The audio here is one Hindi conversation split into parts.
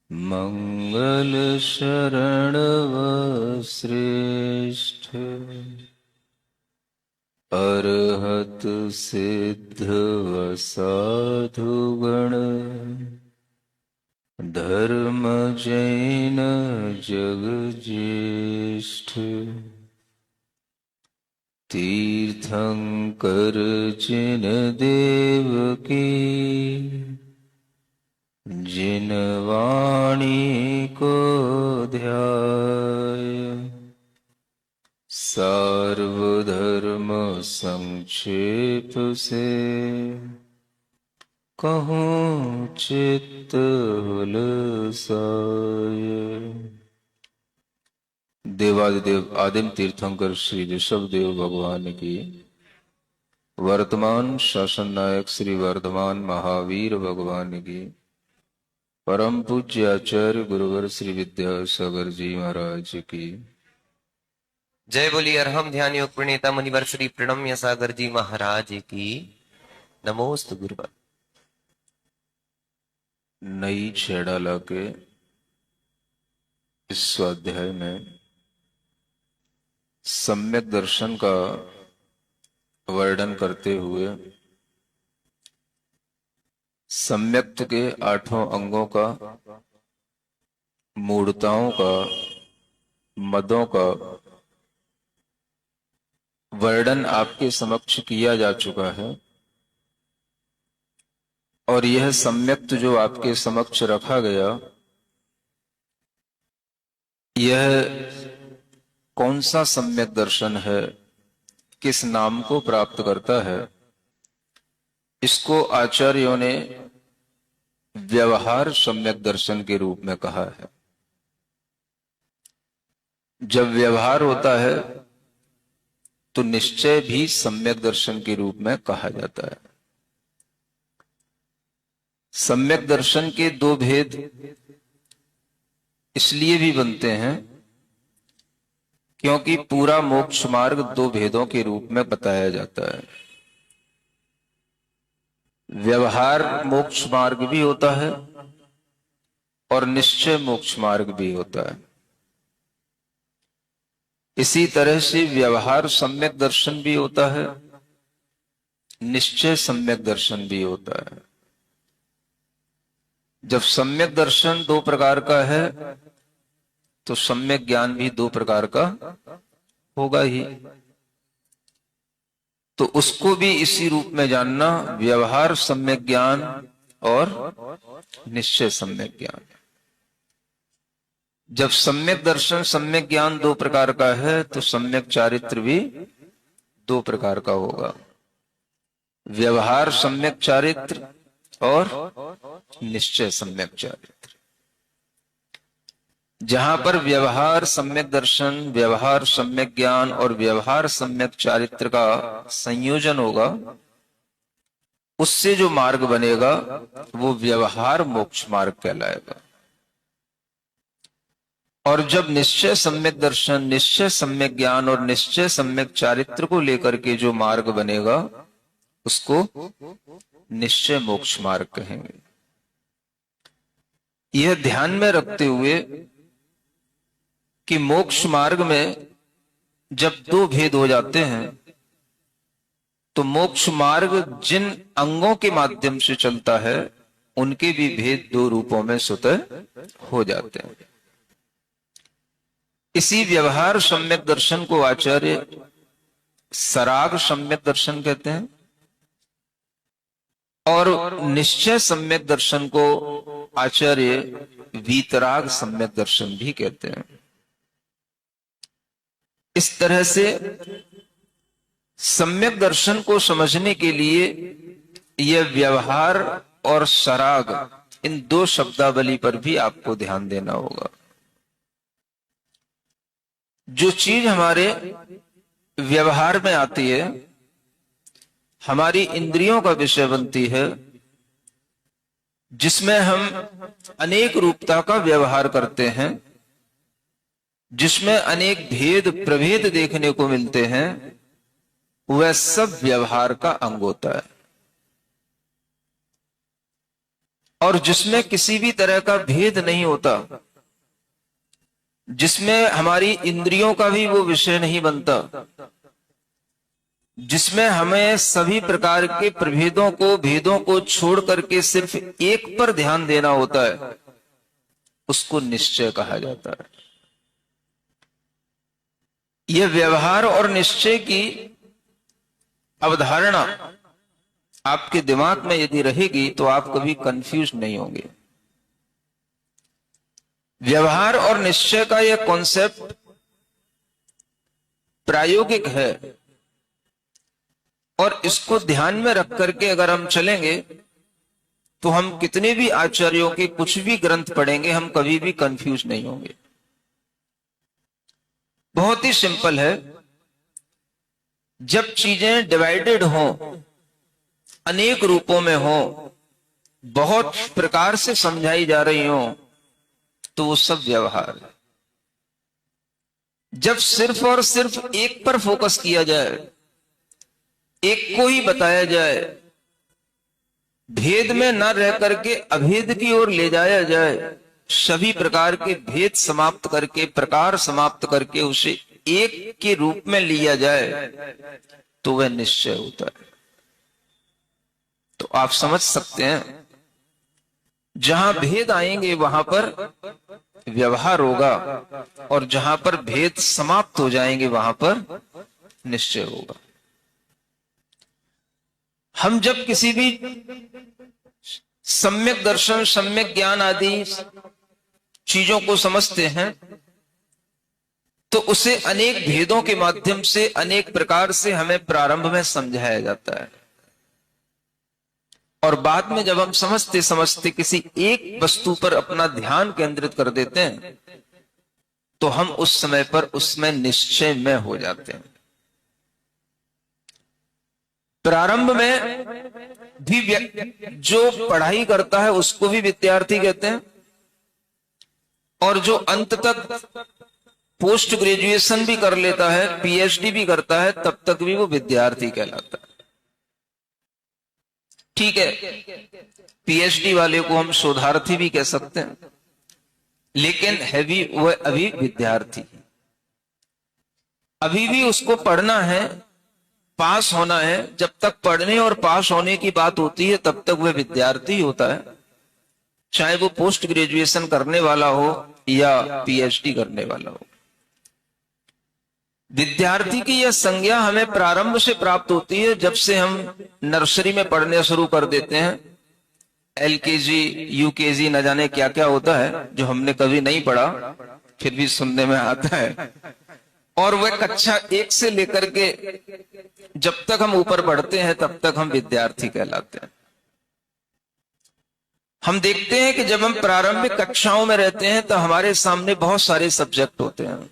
मंगल शरण श्रेष्ठ अरहत सिद्ध साधुगण धर्म जैन जग ज्येष्ठ तीर्थंकर जिन देव की जिन वाणी को ध्याय सार्वधर्म संक्षेप से कहूँ चित्त हुलसाय। देवादिदेव आदिम तीर्थंकर श्री ऋषभ देव भगवान की, वर्तमान शासन नायक श्री वर्धमान महावीर भगवान की, परम पूज्य आचार्य गुरुवर श्री विद्यासागर जी महाराज की जय बोली। अरहम ध्यान योग प्रणेता मुनिवर श्री प्रणम्य सागर जी महाराज की नमोस्तु गुरुवर। नई छेड़ा लाके इस स्वाध्याय में सम्यक दर्शन का वर्णन करते हुए सम्यक्त के 8 अंगों का, मूढ़ताओं का, मदों का वर्णन आपके समक्ष किया जा चुका है। और यह सम्यक्त जो आपके समक्ष रखा गया, यह कौन सा सम्यक दर्शन है, किस नाम को प्राप्त करता है, इसको आचार्यों ने व्यवहार सम्यक दर्शन के रूप में कहा है। जब व्यवहार होता है तो निश्चय भी सम्यक दर्शन के रूप में कहा जाता है। सम्यक दर्शन के 2 भेद इसलिए भी बनते हैं क्योंकि पूरा मोक्ष मार्ग 2 भेदों के रूप में बताया जाता है। व्यवहार मोक्ष मार्ग भी होता है और निश्चय मोक्ष मार्ग भी होता है। इसी तरह से व्यवहार सम्यक दर्शन भी होता है, निश्चय सम्यक दर्शन भी होता है। जब सम्यक दर्शन 2 प्रकार का है तो सम्यक ज्ञान भी 2 प्रकार का होगा ही। तो उसको भी इसी रूप में जानना, व्यवहार सम्यक ज्ञान और निश्चय सम्यक ज्ञान। जब सम्यक दर्शन सम्यक ज्ञान 2 प्रकार का है तो सम्यक चारित्र भी 2 प्रकार का होगा। व्यवहार सम्यक चारित्र और निश्चय सम्यक चारित्र। जहां पर व्यवहार सम्यक दर्शन, व्यवहार सम्यक ज्ञान और व्यवहार सम्यक चारित्र का संयोजन होगा, उससे जो मार्ग बनेगा वो व्यवहार मोक्ष मार्ग कहलाएगा। और जब निश्चय सम्यक दर्शन, निश्चय सम्यक ज्ञान और निश्चय सम्यक चारित्र को लेकर के जो मार्ग बनेगा उसको निश्चय मोक्ष मार्ग कहेंगे। यह ध्यान में रखते हुए कि मोक्ष मार्ग में जब 2 भेद हो जाते हैं तो मोक्ष मार्ग जिन अंगों के माध्यम से चलता है उनके भी भेद 2 रूपों में स्वतः हो जाते हैं। इसी व्यवहार सम्यक दर्शन को आचार्य सराग सम्यक दर्शन कहते हैं और निश्चय सम्यक दर्शन को आचार्य वीतराग सम्यक दर्शन भी कहते हैं। इस तरह से सम्यक दर्शन को समझने के लिए यह व्यवहार और सराग, इन 2 शब्दावली पर भी आपको ध्यान देना होगा। जो चीज हमारे व्यवहार में आती है, हमारी इंद्रियों का विषय बनती है, जिसमें हम अनेक रूपता का व्यवहार करते हैं, जिसमें अनेक भेद प्रभेद देखने को मिलते हैं, वह सब व्यवहार का अंग होता है। और जिसमें किसी भी तरह का भेद नहीं होता, जिसमें हमारी इंद्रियों का भी वो विषय नहीं बनता, जिसमें हमें सभी प्रकार के प्रभेदों को, भेदों को छोड़ करके सिर्फ एक पर ध्यान देना होता है, उसको निश्चय कहा जाता है। यह व्यवहार और निश्चय की अवधारणा आपके दिमाग में यदि रहेगी तो आप कभी कंफ्यूज नहीं होंगे। व्यवहार और निश्चय का यह कॉन्सेप्ट प्रायोगिक है, और इसको ध्यान में रख करके अगर हम चलेंगे तो हम कितने भी आचार्यों के कुछ भी ग्रंथ पढ़ेंगे, हम कभी भी कंफ्यूज नहीं होंगे। बहुत ही सिंपल है। जब चीजें डिवाइडेड हों, अनेक रूपों में हों, बहुत प्रकार से समझाई जा रही हों, तो वो सब व्यवहार है। जब सिर्फ और सिर्फ एक पर फोकस किया जाए, एक को ही बताया जाए, भेद में न रह करके अभेद की ओर ले जाया जाए, सभी प्रकार के भेद समाप्त करके, प्रकार समाप्त करके उसे एक के रूप में लिया जाए, तो वह निश्चय होता है। तो आप समझ सकते हैं, जहां भेद आएंगे वहां पर व्यवहार होगा, और जहां पर भेद समाप्त हो जाएंगे वहां पर निश्चय होगा। हम जब किसी भी सम्यक दर्शन, सम्यक ज्ञान आदि चीजों को समझते हैं, तो उसे अनेक भेदों के माध्यम से, अनेक प्रकार से हमें प्रारंभ में समझाया जाता है, और बाद में जब हम समझते समझते किसी एक वस्तु पर अपना ध्यान केंद्रित कर देते हैं, तो हम उस समय पर उसमें निश्चय में हो जाते हैं। प्रारंभ में भी जो पढ़ाई करता है उसको भी विद्यार्थी कहते हैं, और जो अंत तक पोस्ट ग्रेजुएशन भी कर लेता है, पीएचडी भी करता है, तब तक भी वो विद्यार्थी कहलाता है। ठीक है, पीएचडी वाले को हम शोधार्थी भी कह सकते हैं, लेकिन है भी वह अभी विद्यार्थी, अभी भी उसको पढ़ना है, पास होना है। जब तक पढ़ने और पास होने की बात होती है तब तक वह विद्यार्थी होता है, चाहे वो पोस्ट ग्रेजुएशन करने वाला हो या पीएचडी करने वाला हो। विद्यार्थी की यह संज्ञा हमें प्रारंभ से प्राप्त होती है, जब से हम नर्सरी में पढ़ने शुरू कर देते हैं। एलकेजी, यूकेजी, न जाने क्या क्या होता है जो हमने कभी नहीं पढ़ा, फिर भी सुनने में आता है। और वह कक्षा 1 से लेकर के जब तक हम ऊपर बढ़ते हैं तब तक हम विद्यार्थी कहलाते हैं। हम देखते हैं कि जब हम प्रारंभिक कक्षाओं में रहते हैं तो हमारे सामने बहुत सारे सब्जेक्ट होते हैं,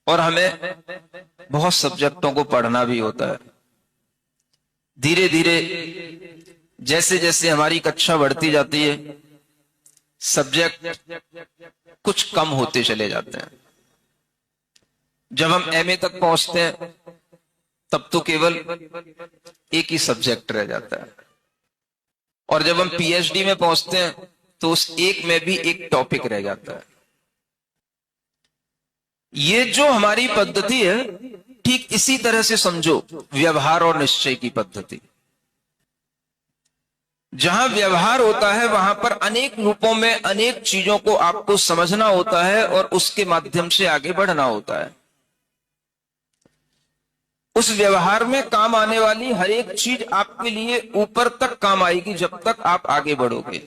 और हमें बहुत सब्जेक्टों को पढ़ना भी होता है। धीरे धीरे जैसे जैसे हमारी कक्षा बढ़ती जाती है, सब्जेक्ट कुछ कम होते चले जाते हैं। जब हम एमए तक पहुंचते हैं तब तो केवल एक ही सब्जेक्ट रह जाता है, और जब हम पीएचडी में पहुंचते हैं तो उस एक में भी एक टॉपिक रह जाता है। ये जो हमारी पद्धति है, ठीक इसी तरह से समझो व्यवहार और निश्चय की पद्धति। जहां व्यवहार होता है वहां पर अनेक रूपों में अनेक चीजों को आपको समझना होता है और उसके माध्यम से आगे बढ़ना होता है। उस व्यवहार में काम आने वाली हर एक चीज आपके लिए ऊपर तक काम आएगी जब तक आप आगे बढ़ोगे।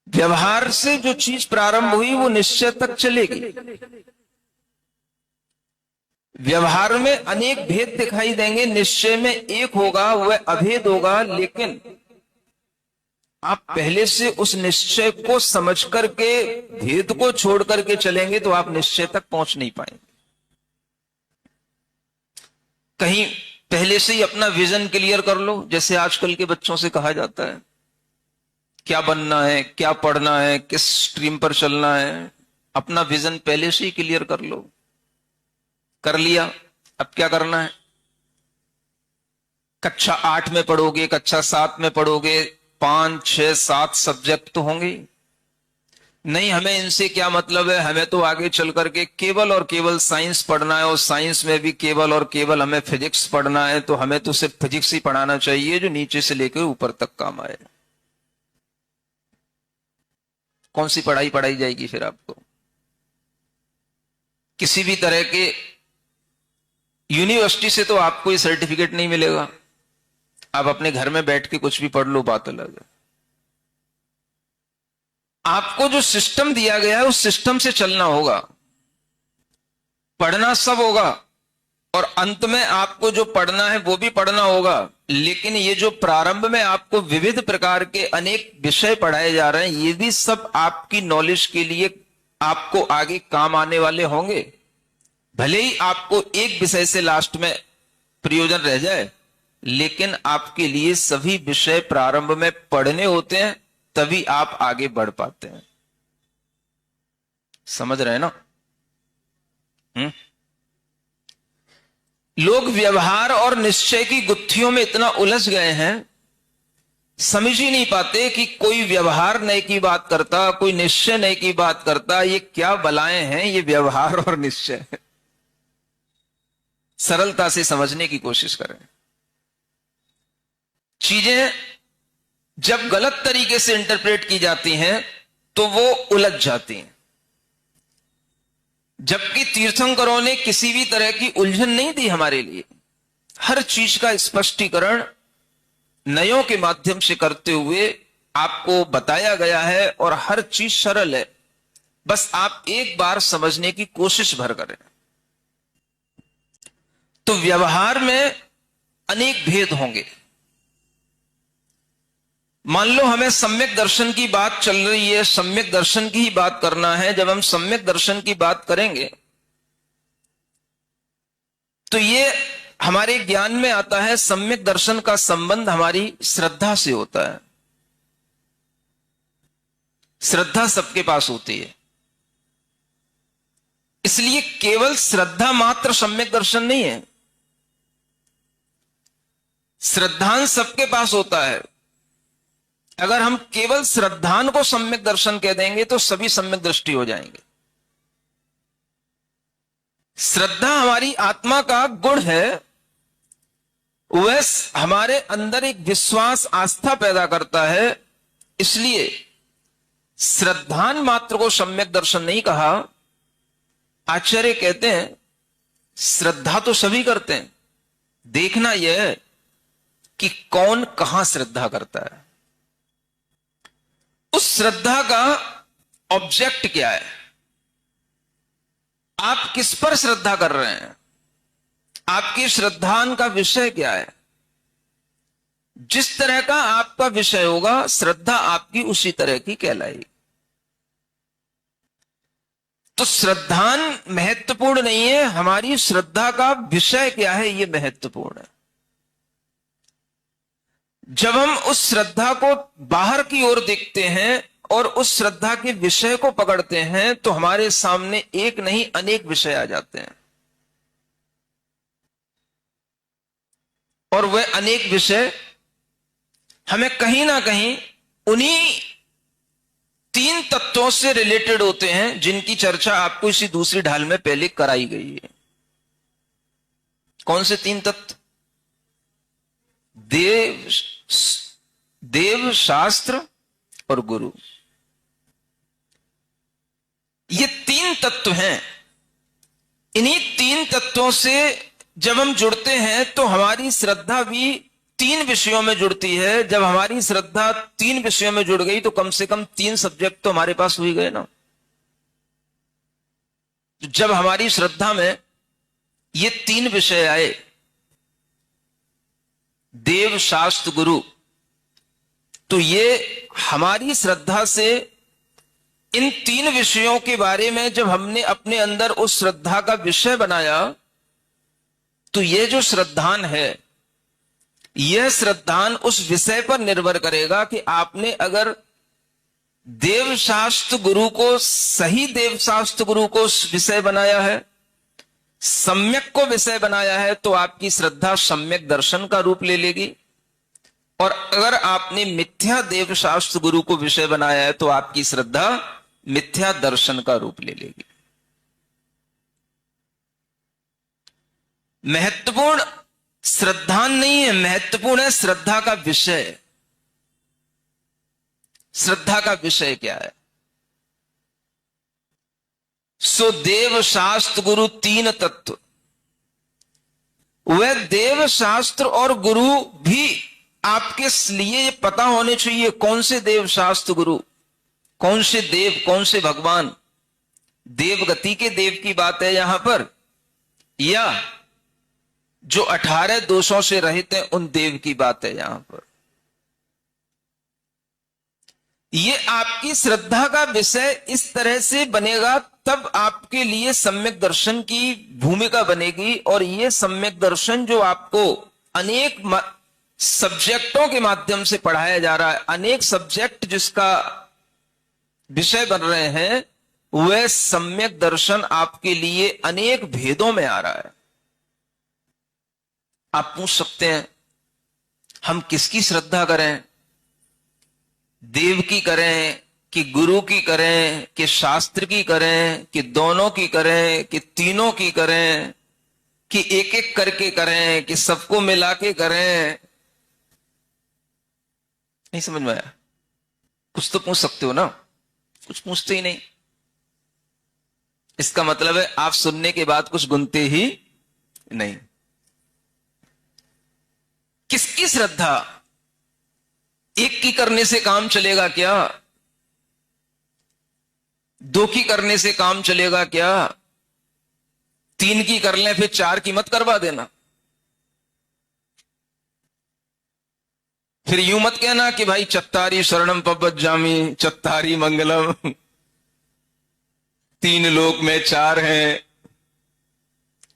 व्यवहार से जो चीज प्रारंभ हुई वो निश्चय तक चलेगी। व्यवहार में अनेक भेद दिखाई देंगे, निश्चय में एक होगा, वह अभेद होगा। लेकिन आप पहले से उस निश्चय को समझ करके भेद को छोड़ करके चलेंगे तो आप निश्चय तक पहुंच नहीं पाएंगे। कहीं पहले से ही अपना विजन क्लियर कर लो, जैसे आजकल के बच्चों से कहा जाता है क्या बनना है, क्या पढ़ना है, किस स्ट्रीम पर चलना है। अपना विजन पहले से ही क्लियर कर लो। कर लिया, अब क्या करना है? कक्षा 8 में पढ़ोगे, कक्षा 7 में पढ़ोगे, 5, 6, 7 सब्जेक्ट तो होंगे ही। नहीं, हमें इनसे क्या मतलब है, हमें तो आगे चल करके केवल और केवल साइंस पढ़ना है, और साइंस में भी केवल और केवल हमें फिजिक्स पढ़ना है, तो हमें तो सिर्फ फिजिक्स ही पढ़ाना चाहिए जो नीचे से लेकर ऊपर तक काम आए। कौन सी पढ़ाई पढ़ाई जाएगी फिर आपको? किसी भी तरह के यूनिवर्सिटी से तो आपको ये सर्टिफिकेट नहीं मिलेगा। आप अपने घर में बैठ के कुछ भी पढ़ लो, बात अलग है। आपको जो सिस्टम दिया गया है उस सिस्टम से चलना होगा। पढ़ना सब होगा, और अंत में आपको जो पढ़ना है वो भी पढ़ना होगा, लेकिन ये जो प्रारंभ में आपको विविध प्रकार के अनेक विषय पढ़ाए जा रहे हैं, ये भी सब आपकी नॉलेज के लिए आपको आगे काम आने वाले होंगे। भले ही आपको एक विषय से लास्ट में प्रयोजन रह जाए, लेकिन आपके लिए सभी विषय प्रारंभ में पढ़ने होते हैं, तभी आप आगे बढ़ पाते हैं। समझ रहे हैं ना? लोग व्यवहार और निश्चय की गुत्थियों में इतना उलझ गए हैं, समझ ही नहीं पाते कि कोई व्यवहार नए की बात करता, कोई निश्चय नए की बात करता। ये क्या बलाएं हैं ये व्यवहार और निश्चय। सरलता से समझने की कोशिश करें। चीजें जब गलत तरीके से इंटरप्रेट की जाती हैं तो वो उलझ जाती हैं, जबकि तीर्थंकरों ने किसी भी तरह की उलझन नहीं दी हमारे लिए। हर चीज का स्पष्टीकरण नयों के माध्यम से करते हुए आपको बताया गया है, और हर चीज सरल है, बस आप एक बार समझने की कोशिश भर करें। तो व्यवहार में अनेक भेद होंगे। मान लो हमें सम्यक दर्शन की बात चल रही है, सम्यक दर्शन की ही बात करना है। जब हम सम्यक दर्शन की बात करेंगे तो ये हमारे ज्ञान में आता है, सम्यक दर्शन का संबंध हमारी श्रद्धा से होता है। श्रद्धा सबके पास होती है, इसलिए केवल श्रद्धा मात्र सम्यक दर्शन नहीं है। श्रद्धांश सबके पास होता है। अगर हम केवल श्रद्धान को सम्यक दर्शन कह देंगे तो सभी सम्यक दृष्टि हो जाएंगे। श्रद्धा हमारी आत्मा का गुण है, वह हमारे अंदर एक विश्वास, आस्था पैदा करता है। इसलिए श्रद्धान मात्र को सम्यक दर्शन नहीं कहा। आचार्य कहते हैं श्रद्धा तो सभी करते हैं, देखना यह है कि कौन कहां श्रद्धा करता है, उस श्रद्धा का ऑब्जेक्ट क्या है, आप किस पर श्रद्धा कर रहे हैं, आपकी श्रद्धान का विषय क्या है। जिस तरह का आपका विषय होगा, श्रद्धा आपकी उसी तरह की कहलाएगी। तो श्रद्धान महत्वपूर्ण नहीं है, हमारी श्रद्धा का विषय क्या है यह महत्वपूर्ण है। जब हम उस श्रद्धा को बाहर की ओर देखते हैं और उस श्रद्धा के विषय को पकड़ते हैं, तो हमारे सामने एक नहीं अनेक विषय आ जाते हैं, और वह अनेक विषय हमें कहीं ना कहीं उन्हीं 3 तत्वों से रिलेटेड होते हैं, जिनकी चर्चा आपको इसी दूसरी ढाल में पहले कराई गई है। कौन से 3 तत्व? देव, शास्त्र और गुरु। ये 3 तत्व हैं। इन्हीं 3 तत्वों से जब हम जुड़ते हैं तो हमारी श्रद्धा भी 3 विषयों में जुड़ती है। जब हमारी श्रद्धा 3 विषयों में जुड़ गई तो कम से कम 3 सब्जेक्ट तो हमारे पास हो ही गए ना। जब हमारी श्रद्धा में ये 3 विषय आए, देव, शास्त्र, गुरु, तो ये हमारी श्रद्धा से इन 3 विषयों के बारे में जब हमने अपने अंदर उस श्रद्धा का विषय बनाया, तो ये जो श्रद्धान है, यह श्रद्धान उस विषय पर निर्भर करेगा कि आपने अगर देव शास्त्र गुरु को, सही देव शास्त्र गुरु को विषय बनाया है, सम्यक को विषय बनाया है तो आपकी श्रद्धा सम्यक दर्शन का रूप ले लेगी, और अगर आपने मिथ्या देव शास्त्र गुरु को विषय बनाया है तो आपकी श्रद्धा मिथ्या दर्शन का रूप ले लेगी। महत्वपूर्ण श्रद्धा नहीं है, महत्वपूर्ण है श्रद्धा का विषय। श्रद्धा का विषय क्या है? सो देव शास्त्र गुरु तीन तत्व, वह देव शास्त्र और गुरु भी आपके लिए ये पता होने चाहिए कौन से देव शास्त्र गुरु, कौन से देव, कौन से भगवान। देव गति के देव की बात है यहां पर, या जो 18 दोषों से रहित है उन देव की बात है यहां पर। ये आपकी श्रद्धा का विषय इस तरह से बनेगा तब आपके लिए सम्यक दर्शन की भूमिका बनेगी। और ये सम्यक दर्शन जो आपको अनेक सब्जेक्टों के माध्यम से पढ़ाया जा रहा है, अनेक सब्जेक्ट जिसका विषय बन रहे हैं, वह सम्यक दर्शन आपके लिए अनेक भेदों में आ रहा है। आप पूछ सकते हैं हम किसकी श्रद्धा करें, देव की करें कि गुरु की करें कि शास्त्र की करें कि दोनों की करें कि तीनों की करें कि एक एक करके करें कि सबको मिला के करें? नहीं समझ में आया? कुछ तो पूछ सकते हो ना, कुछ पूछते ही नहीं। इसका मतलब है आप सुनने के बाद कुछ गुनते ही नहीं। किसकी श्रद्धा? एक की करने से काम चलेगा क्या? दो की करने से काम चलेगा क्या? तीन की कर लें फिर चार की मत करवा देना। फिर यूं मत कहना कि भाई चत्तारी शरणम पवज्जामि, चत्तारी मंगलम, तीन लोक में चार हैं,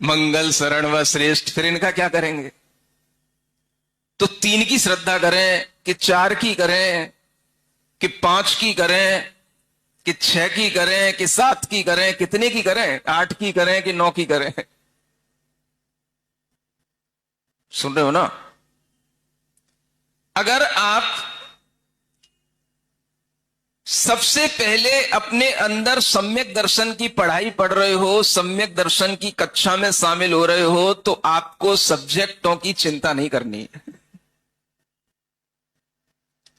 मंगल शरण व श्रेष्ठ। फिर इनका क्या करेंगे? तो तीन की श्रद्धा करें कि चार की करें कि पांच की करें कि छह की करें कि सात की करें, कितने की करें? आठ की करें कि नौ की करें? सुन रहे हो ना? अगर आप सबसे पहले अपने अंदर सम्यक दर्शन की पढ़ाई पढ़ रहे हो, सम्यक दर्शन की कक्षा में शामिल हो रहे हो, तो आपको सब्जेक्टों की चिंता नहीं करनी है।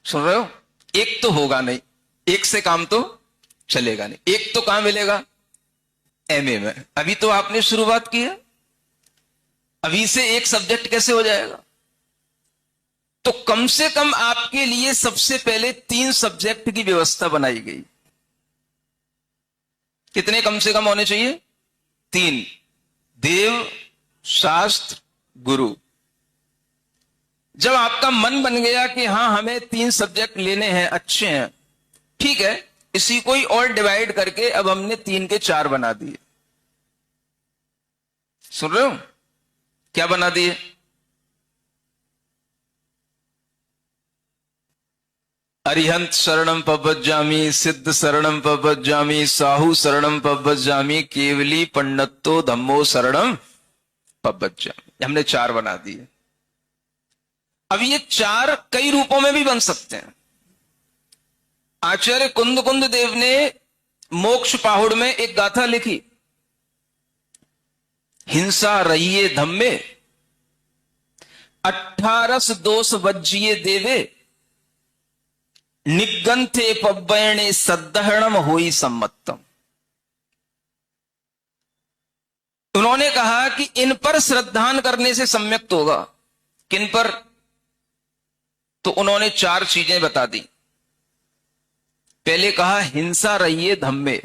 सुन रहे हो? एक तो होगा नहीं, एक से काम तो चलेगा नहीं। एक तो कहां मिलेगा? एमए में। अभी तो आपने शुरुआत की है, अभी से एक सब्जेक्ट कैसे हो जाएगा? तो कम से कम आपके लिए सबसे पहले 3 सब्जेक्ट की व्यवस्था बनाई गई। कितने कम से कम होने चाहिए? 3। देव, शास्त्र, गुरु। जब आपका मन बन गया कि हां हमें 3 सब्जेक्ट लेने हैं, अच्छे हैं, ठीक है, इसी को ही और डिवाइड करके अब हमने 3 के 4 बना दिए। सुन रहे हो? क्या बना दिए? अरिहंत शरणम पवज्जामि, सिद्ध शरणम पवज्जामि, साहू शरणम पवज्जामि, केवली पंडितो धम्मो शरणम पवज्जामि। हमने 4 बना दिए। अब ये 4 कई रूपों में भी बन सकते हैं। आचार्य कुंद कुंद देव ने मोक्ष पाहुड़ में एक गाथा लिखी, हिंसा रहिए धम्मे, 18 दोष वज्जिए देवे, निगंथे पव्वयणे सद्धरणम होई सम्मतम। उन्होंने कहा कि इन पर श्रद्धान करने से सम्यक्त होगा। किन पर? तो उन्होंने 4 चीजें बता दी। पहले कहा हिंसा रहिए धम्मे,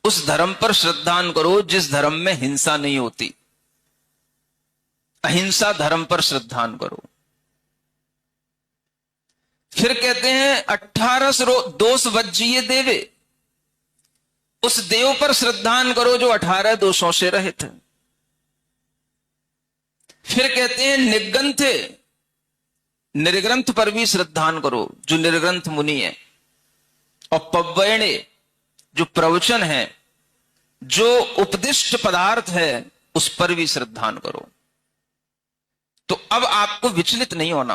उस धर्म पर श्रद्धान करो जिस धर्म में हिंसा नहीं होती। अहिंसा धर्म पर श्रद्धान करो। फिर कहते हैं 18 दोष वज्जिए देवे, उस देव पर श्रद्धान करो जो 18 दोषों से रहित है। फिर कहते हैं निगंथे, निर्ग्रंथ पर भी श्रद्धान करो जो निर्ग्रंथ मुनि है। और पव्वयणे, जो प्रवचन है जो उपदिष्ट पदार्थ है उस पर भी श्रद्धान करो। तो अब आपको विचलित नहीं होना।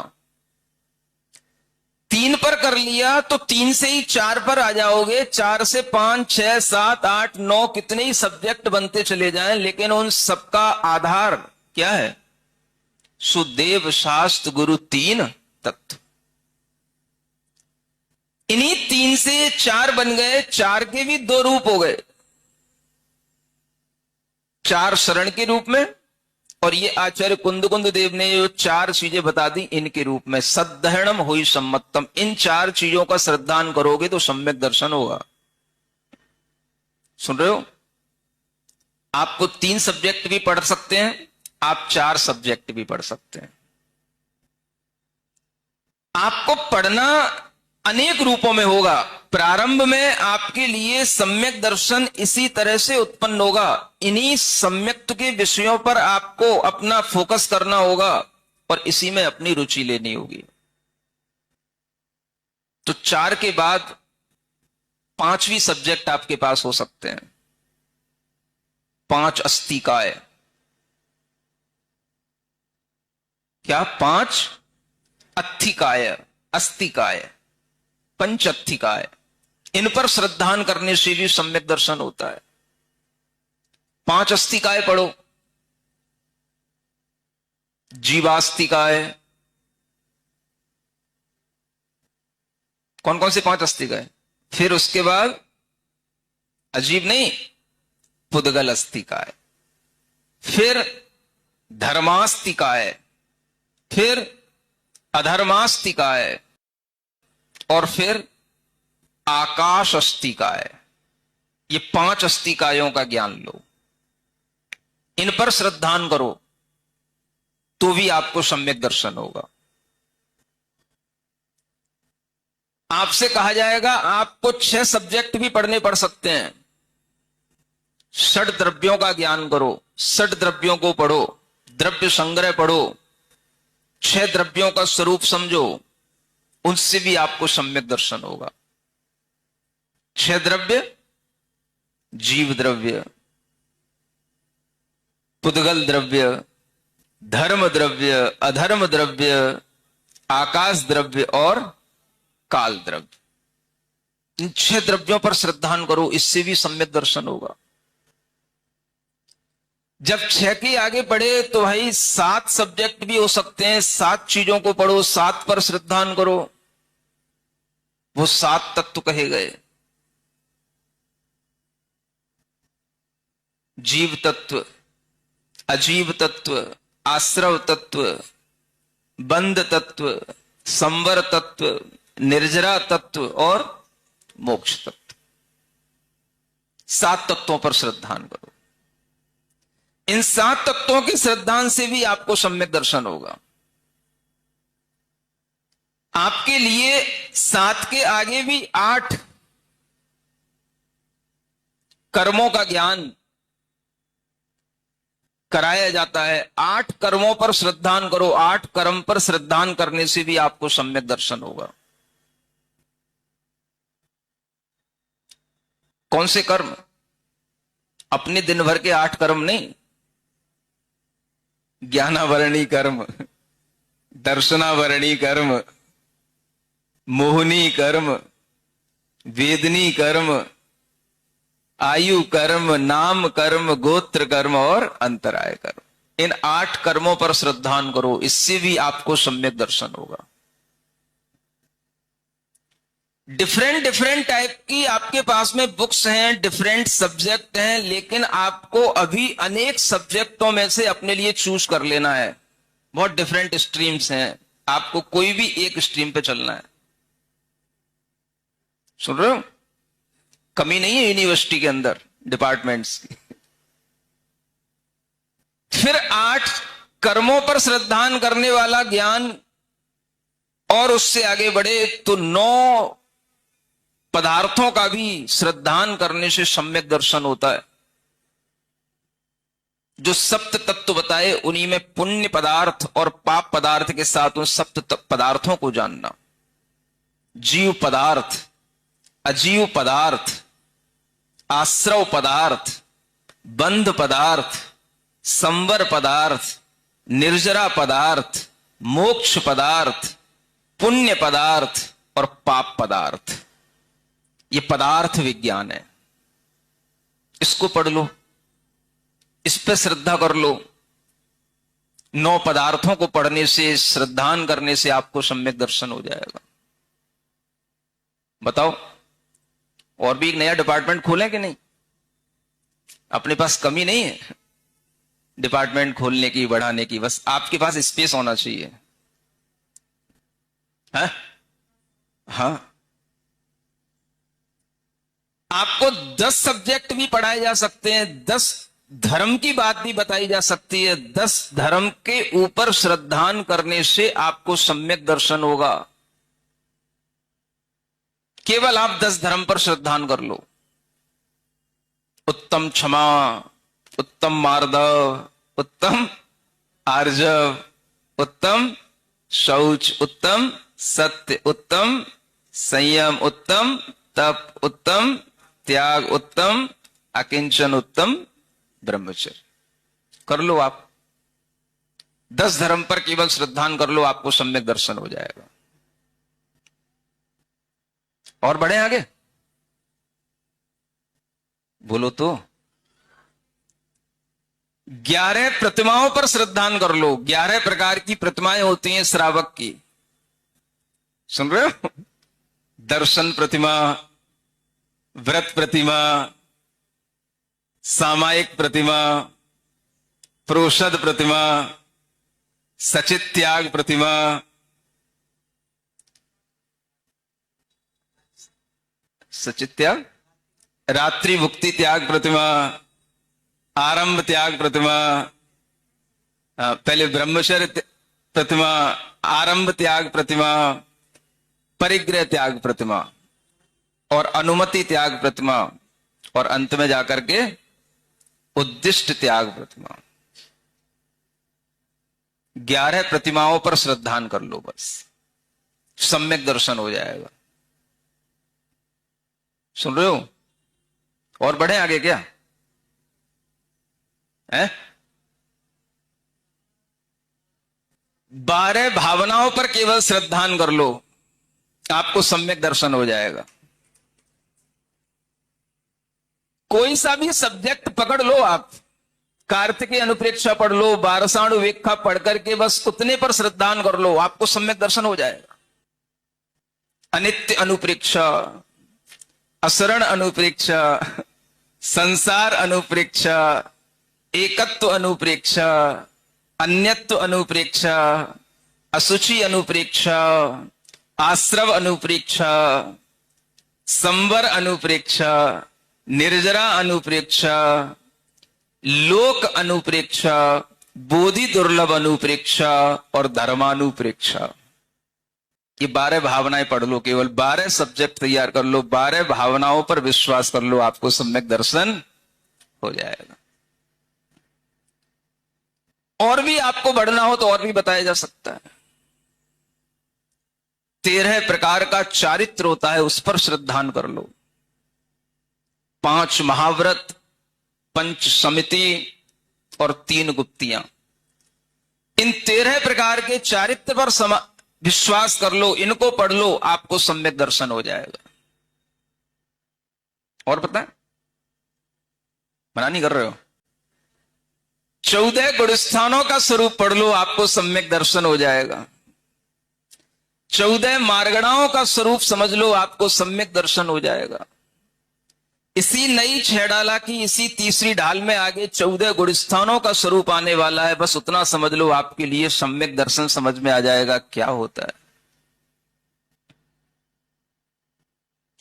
3 पर कर लिया तो 3 से ही 4 पर आ जाओगे, 4 से 5, 6, 7, 8, 9 कितने ही सब्जेक्ट बनते चले जाएं, लेकिन उन सबका आधार क्या है? सुदेव शास्त्र गुरु 3 तत्व। इन्हीं 3 से 4 बन गए, 4 के भी 2 रूप हो गए, 4 शरण के रूप में, और ये आचार्य कुंद देव ने जो 4 चीजें बता दी इनके रूप में। सद्धरणम हुई सम्मतम, इन 4 चीजों का श्रद्धान करोगे तो सम्यक दर्शन होगा। सुन रहे हो? आपको 3 सब्जेक्ट भी पढ़ सकते हैं, आप 4 सब्जेक्ट भी पढ़ सकते हैं। आपको पढ़ना अनेक रूपों में होगा। प्रारंभ में आपके लिए सम्यक दर्शन इसी तरह से उत्पन्न होगा, इन्हीं सम्यक्त के विषयों पर आपको अपना फोकस करना होगा और इसी में अपनी रुचि लेनी होगी। तो 4 के बाद 5वीं सब्जेक्ट आपके पास हो सकते हैं, 5 अस्तिकाय। क्या? 5 अत्थिकाय, अस्तिकाय, पंचअत्थिकाय। इन पर श्रद्धान करने से भी सम्यक दर्शन होता है। 5 अस्तिकाय पढ़ो। जीवास्तिकाय। कौन कौन से 5 अस्तिकाय? फिर उसके बाद अजीब नहीं, पुद्गल अस्तिकाय, फिर धर्मास्तिकाय, फिर अधर्मास्तिकाय, और फिर आकाश अस्तिकाय। ये 5 अस्तिकायों का ज्ञान लो, इन पर श्रद्धान करो तो भी आपको सम्यक दर्शन होगा। आपसे कहा जाएगा आपको 6 सब्जेक्ट भी पढ़ने पड़ सकते हैं। 6 द्रव्यों का ज्ञान करो, 6 द्रव्यों को पढ़ो, द्रव्य संग्रह पढ़ो, 6 द्रव्यों का स्वरूप समझो, उनसे भी आपको सम्यक दर्शन होगा। 6 द्रव्य: जीव द्रव्य, पुद्गल द्रव्य, धर्म द्रव्य, अधर्म द्रव्य, आकाश द्रव्य और काल द्रव्य। इन 6 द्रव्यों पर श्रद्धान करो, इससे भी सम्यक दर्शन होगा। जब 6 के आगे पढ़े तो भाई 7 सब्जेक्ट भी हो सकते हैं, 7 चीजों को पढ़ो, 7 पर श्रद्धान करो। वो 7 तत्व कहे गए: जीव तत्व, अजीव तत्व, आश्रव तत्व, बंध तत्व, संवर तत्व, निर्जरा तत्व और मोक्ष तत्व। 7 तत्वों पर श्रद्धान करो। इन 7 तत्वों के श्रद्धान से भी आपको सम्यक दर्शन होगा। आपके लिए 7 के आगे भी 8 कर्मों का ज्ञान कराया जाता है। 8 कर्मों पर श्रद्धान करो। 8 कर्म पर श्रद्धान करने से भी आपको सम्यक दर्शन होगा। कौन से कर्म? अपने दिन भर के 8 कर्म नहीं, ज्ञानावरणी कर्म, दर्शनावरणी कर्म, मोहनी कर्म, वेदनी कर्म, आयु कर्म, नाम कर्म, गोत्र कर्म और अंतराय कर्म। इन 8 कर्मों पर श्रद्धान करो, इससे भी आपको सम्यक दर्शन होगा। डिफरेंट टाइप की आपके पास में बुक्स हैं, डिफरेंट सब्जेक्ट हैं, लेकिन आपको अभी अनेक सब्जेक्टों में से अपने लिए चूज कर लेना है। बहुत डिफरेंट स्ट्रीम्स हैं, आपको कोई भी एक स्ट्रीम पे चलना है। सुन रहे हो? कमी नहीं है यूनिवर्सिटी के अंदर डिपार्टमेंट्स की। फिर 8 कर्मों पर श्रद्धान करने वाला ज्ञान, और उससे आगे बढ़े तो 9 पदार्थों का भी श्रद्धान करने से सम्यक दर्शन होता है। जो सप्त तत्व बताए उन्हीं में पुण्य पदार्थ और पाप पदार्थ के साथ उन सप्त पदार्थों को जानना। जीव पदार्थ, अजीव पदार्थ, आश्रव पदार्थ, बंध पदार्थ, संवर पदार्थ, निर्जरा पदार्थ, मोक्ष पदार्थ, पुण्य पदार्थ और पाप पदार्थ। ये पदार्थ विज्ञान है। इसको पढ़ लो, इस पे श्रद्धा कर लो। 9 पदार्थों को पढ़ने से, श्रद्धान करने से आपको सम्यक दर्शन हो जाएगा। बताओ, और भी एक नया डिपार्टमेंट खोलें कि नहीं? अपने पास कमी नहीं है डिपार्टमेंट खोलने की, बढ़ाने की, बस आपके पास स्पेस होना चाहिए। है? हाँ, आपको 10 सब्जेक्ट भी पढ़ाए जा सकते हैं, 10 धर्म की बात भी बताई जा सकती है। 10 धर्म के ऊपर श्रद्धान करने से आपको सम्यक दर्शन होगा। केवल आप 10 धर्म पर श्रद्धान कर लो। उत्तम क्षमा, उत्तम मार्दव, उत्तम आर्जव, उत्तम शौच, उत्तम सत्य, उत्तम संयम, उत्तम तप, उत्तम त्याग, उत्तम अकिंचन, उत्तम ब्रह्मचर्य। कर लो आप 10 धर्म पर केवल श्रद्धान कर लो, आपको सम्यक दर्शन हो जाएगा। और बढ़े आगे, बोलो तो। 11 प्रतिमाओं पर श्रद्धान कर लो। 11 प्रकार की प्रतिमाएं होती हैं श्रावक की, सुन रहे हो? दर्शन प्रतिमा, व्रत प्रतिमा, सामायिक प्रतिमा, प्रोषद प्रतिमा, सचित त्याग प्रतिमा, सचित त्याग, रात्रि मुक्ति त्याग प्रतिमा, आरंभ त्याग प्रतिमा, पहले ब्रह्मचर्य प्रतिमा, आरंभ त्याग प्रतिमा, परिग्रह त्याग प्रतिमा और अनुमति त्याग प्रतिमा, और अंत में जाकर के उद्दिष्ट त्याग प्रतिमा। 11 प्रतिमाओं पर श्रद्धान कर लो, बस सम्यक दर्शन हो जाएगा। सुन रहे हो? और बढ़े आगे क्या है? 12 भावनाओं पर केवल श्रद्धान कर लो, आपको सम्यक दर्शन हो जाएगा। कोई सा भी सब्जेक्ट पकड़ लो आप, कार्तिकेय अनुप्रेक्षा पढ़ लो, बारसाणु वेखा पढ़ करके बस उतने पर श्रद्धान कर लो, आपको सम्यक दर्शन हो जाएगा। अनित्य अनुप्रेक्षा, असरण अनुप्रेक्षा, संसार अनुप्रेक्षा, एकत्व अनुप्रेक्षा, अन्यत्व अनुप्रेक्षा, असुचि अनुप्रेक्षा, आश्रव अनुप्रेक्षा, संवर अनुप्रेक्षा, निर्जरा अनुप्रेक्षा, लोक अनुप्रेक्षा, बोधि दुर्लभ अनुप्रेक्षा और धर्मानुप्रेक्षा। ये 12 भावनाएं पढ़ लो, केवल 12 सब्जेक्ट तैयार कर लो, 12 भावनाओं पर विश्वास कर लो, आपको सम्यक दर्शन हो जाएगा। और भी आपको बढ़ना हो तो और भी बताया जा सकता है। 13 प्रकार का चारित्र होता है, उस पर श्रद्धान कर लो। 5 महाव्रत, पंच समिति और 3 गुप्तियां, इन 13 प्रकार के चारित्र पर विश्वास कर लो, इनको पढ़ लो, आपको सम्यक दर्शन हो जाएगा। और पता है, मना नहीं कर रहे हो? 14 गुणस्थानों का स्वरूप पढ़ लो, आपको सम्यक दर्शन हो जाएगा। 14 मार्गणाओं का स्वरूप समझ लो, आपको सम्यक दर्शन हो जाएगा। इसी नई 6 डाला की इसी तीसरी ढाल में आगे 14 गुणस्थानों का स्वरूप आने वाला है, बस उतना समझ लो, आपके लिए सम्यक दर्शन समझ में आ जाएगा क्या होता है।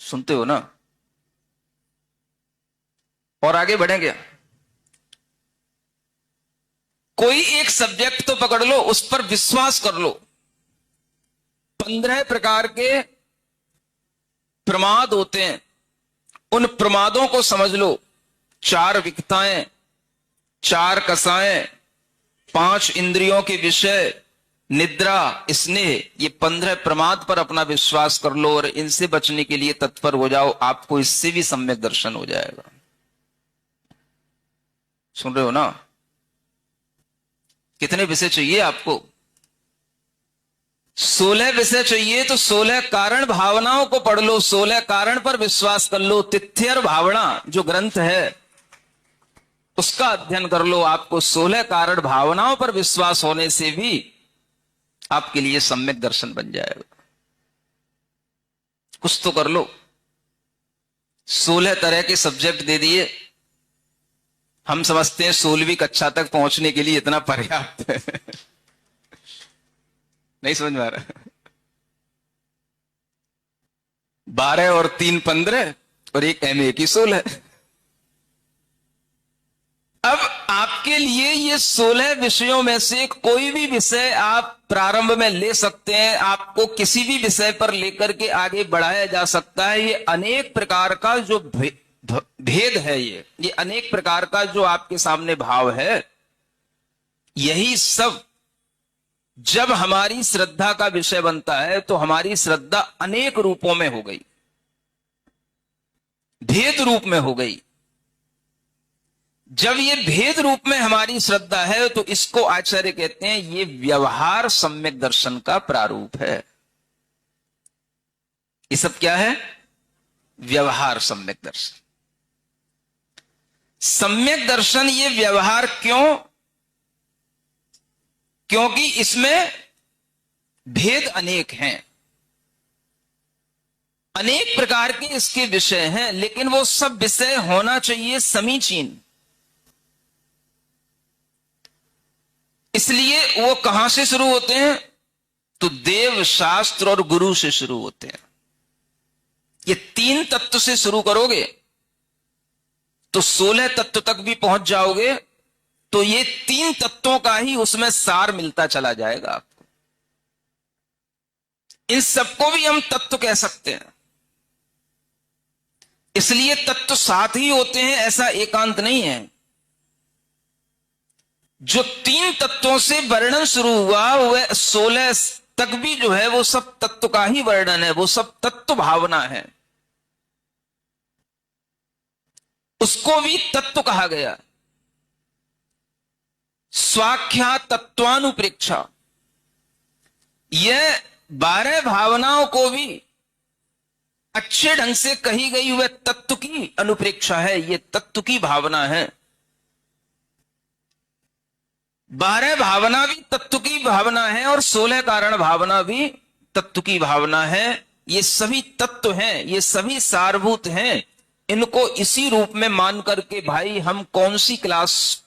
सुनते हो ना? और आगे बढ़े क्या? कोई एक सब्जेक्ट तो पकड़ लो, उस पर विश्वास कर लो। 15 प्रकार के प्रमाद होते हैं, उन प्रमादों को समझ लो। 4 विकताएं, 4 कसाएं, 5 इंद्रियों के विषय, निद्रा, स्नेह, ये 15 प्रमाद पर अपना विश्वास कर लो और इनसे बचने के लिए तत्पर हो जाओ, आपको इससे भी सम्यक दर्शन हो जाएगा। सुन रहे हो ना? कितने विषय चाहिए आपको? 16 विषय चाहिए तो 16 कारण भावनाओं को पढ़ लो, 16 कारण पर विश्वास कर लो। तिथ्यर भावना जो ग्रंथ है उसका अध्ययन कर लो। आपको 16 कारण भावनाओं पर विश्वास होने से भी आपके लिए सम्यक दर्शन बन जाएगा। कुछ तो कर लो। 16 तरह के सब्जेक्ट दे दिए, हम समझते हैं 16वीं कक्षा तक पहुंचने के लिए इतना पर्याप्त है। नहीं समझ में आ रहा? 12 और 3 15 और एक MA की 16। अब आपके लिए ये 16 विषयों में से कोई भी विषय आप प्रारंभ में ले सकते हैं। आपको किसी भी विषय पर लेकर के आगे बढ़ाया जा सकता है। ये अनेक प्रकार का जो भेद है, ये अनेक प्रकार का जो आपके सामने भाव है, यही सब जब हमारी श्रद्धा का विषय बनता है तो हमारी श्रद्धा अनेक रूपों में हो गई, भेद रूप में हो गई। जब ये भेद रूप में हमारी श्रद्धा है तो इसको आचार्य कहते हैं ये व्यवहार सम्यक दर्शन का प्रारूप है। ये सब क्या है? व्यवहार सम्यक दर्शन। सम्यक दर्शन ये व्यवहार क्यों? क्योंकि इसमें भेद अनेक हैं, अनेक प्रकार के इसके विषय हैं, लेकिन वो सब विषय होना चाहिए समीचीन। इसलिए वो कहां से शुरू होते हैं? तो देव, शास्त्र और गुरु से शुरू होते हैं। ये 3 तत्व से शुरू करोगे तो 16 तत्व तक भी पहुंच जाओगे। तो ये 3 तत्वों का ही उसमें सार मिलता चला जाएगा आपको। इन सबको भी हम तत्व कह सकते हैं। इसलिए तत्व साथ ही होते हैं ऐसा एकांत नहीं है। जो 3 तत्वों से वर्णन शुरू हुआ वह 16 तक भी जो है वो सब तत्व का ही वर्णन है, वो सब तत्व भावना है। उसको भी तत्व कहा गया। स्वाख्या तत्वानुप्रेक्षा, यह 12 भावनाओं को भी अच्छे ढंग से कही गई हुए तत्व की अनुप्रेक्षा है। ये तत्व की भावना है। 12 भावना भी तत्व की भावना है और 16 कारण भावना भी तत्व की भावना है। ये सभी तत्व हैं, ये सभी सारभूत हैं। इनको इसी रूप में मान करके भाई हम कौन सी क्लास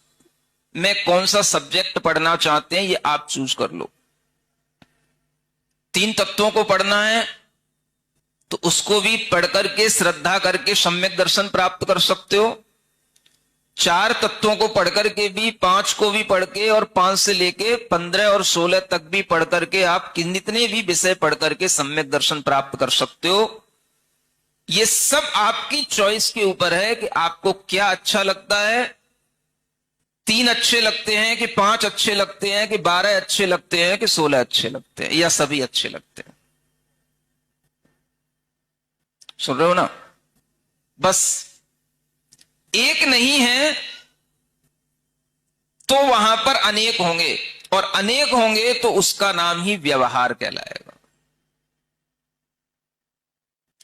में कौन सा सब्जेक्ट पढ़ना चाहते हैं ये आप चूज कर लो। 3 तत्वों को पढ़ना है तो उसको भी पढ़ करके श्रद्धा करके सम्यक दर्शन प्राप्त कर सकते हो। 4 तत्वों को पढ़ करके भी, 5 को भी पढ़ के और 5 से लेके 15 और 16 तक भी पढ़ करके आप कितने भी विषय पढ़ करके सम्यक दर्शन प्राप्त कर सकते हो। ये सब आपकी चॉइस के ऊपर है कि आपको क्या अच्छा लगता है। 3 अच्छे लगते हैं कि 5 अच्छे लगते हैं कि 12 अच्छे लगते हैं कि 16 अच्छे लगते हैं या सभी अच्छे लगते हैं। सुन रहे हो ना? बस एक नहीं है तो वहां पर अनेक होंगे, और अनेक होंगे तो उसका नाम ही व्यवहार कहलाएगा।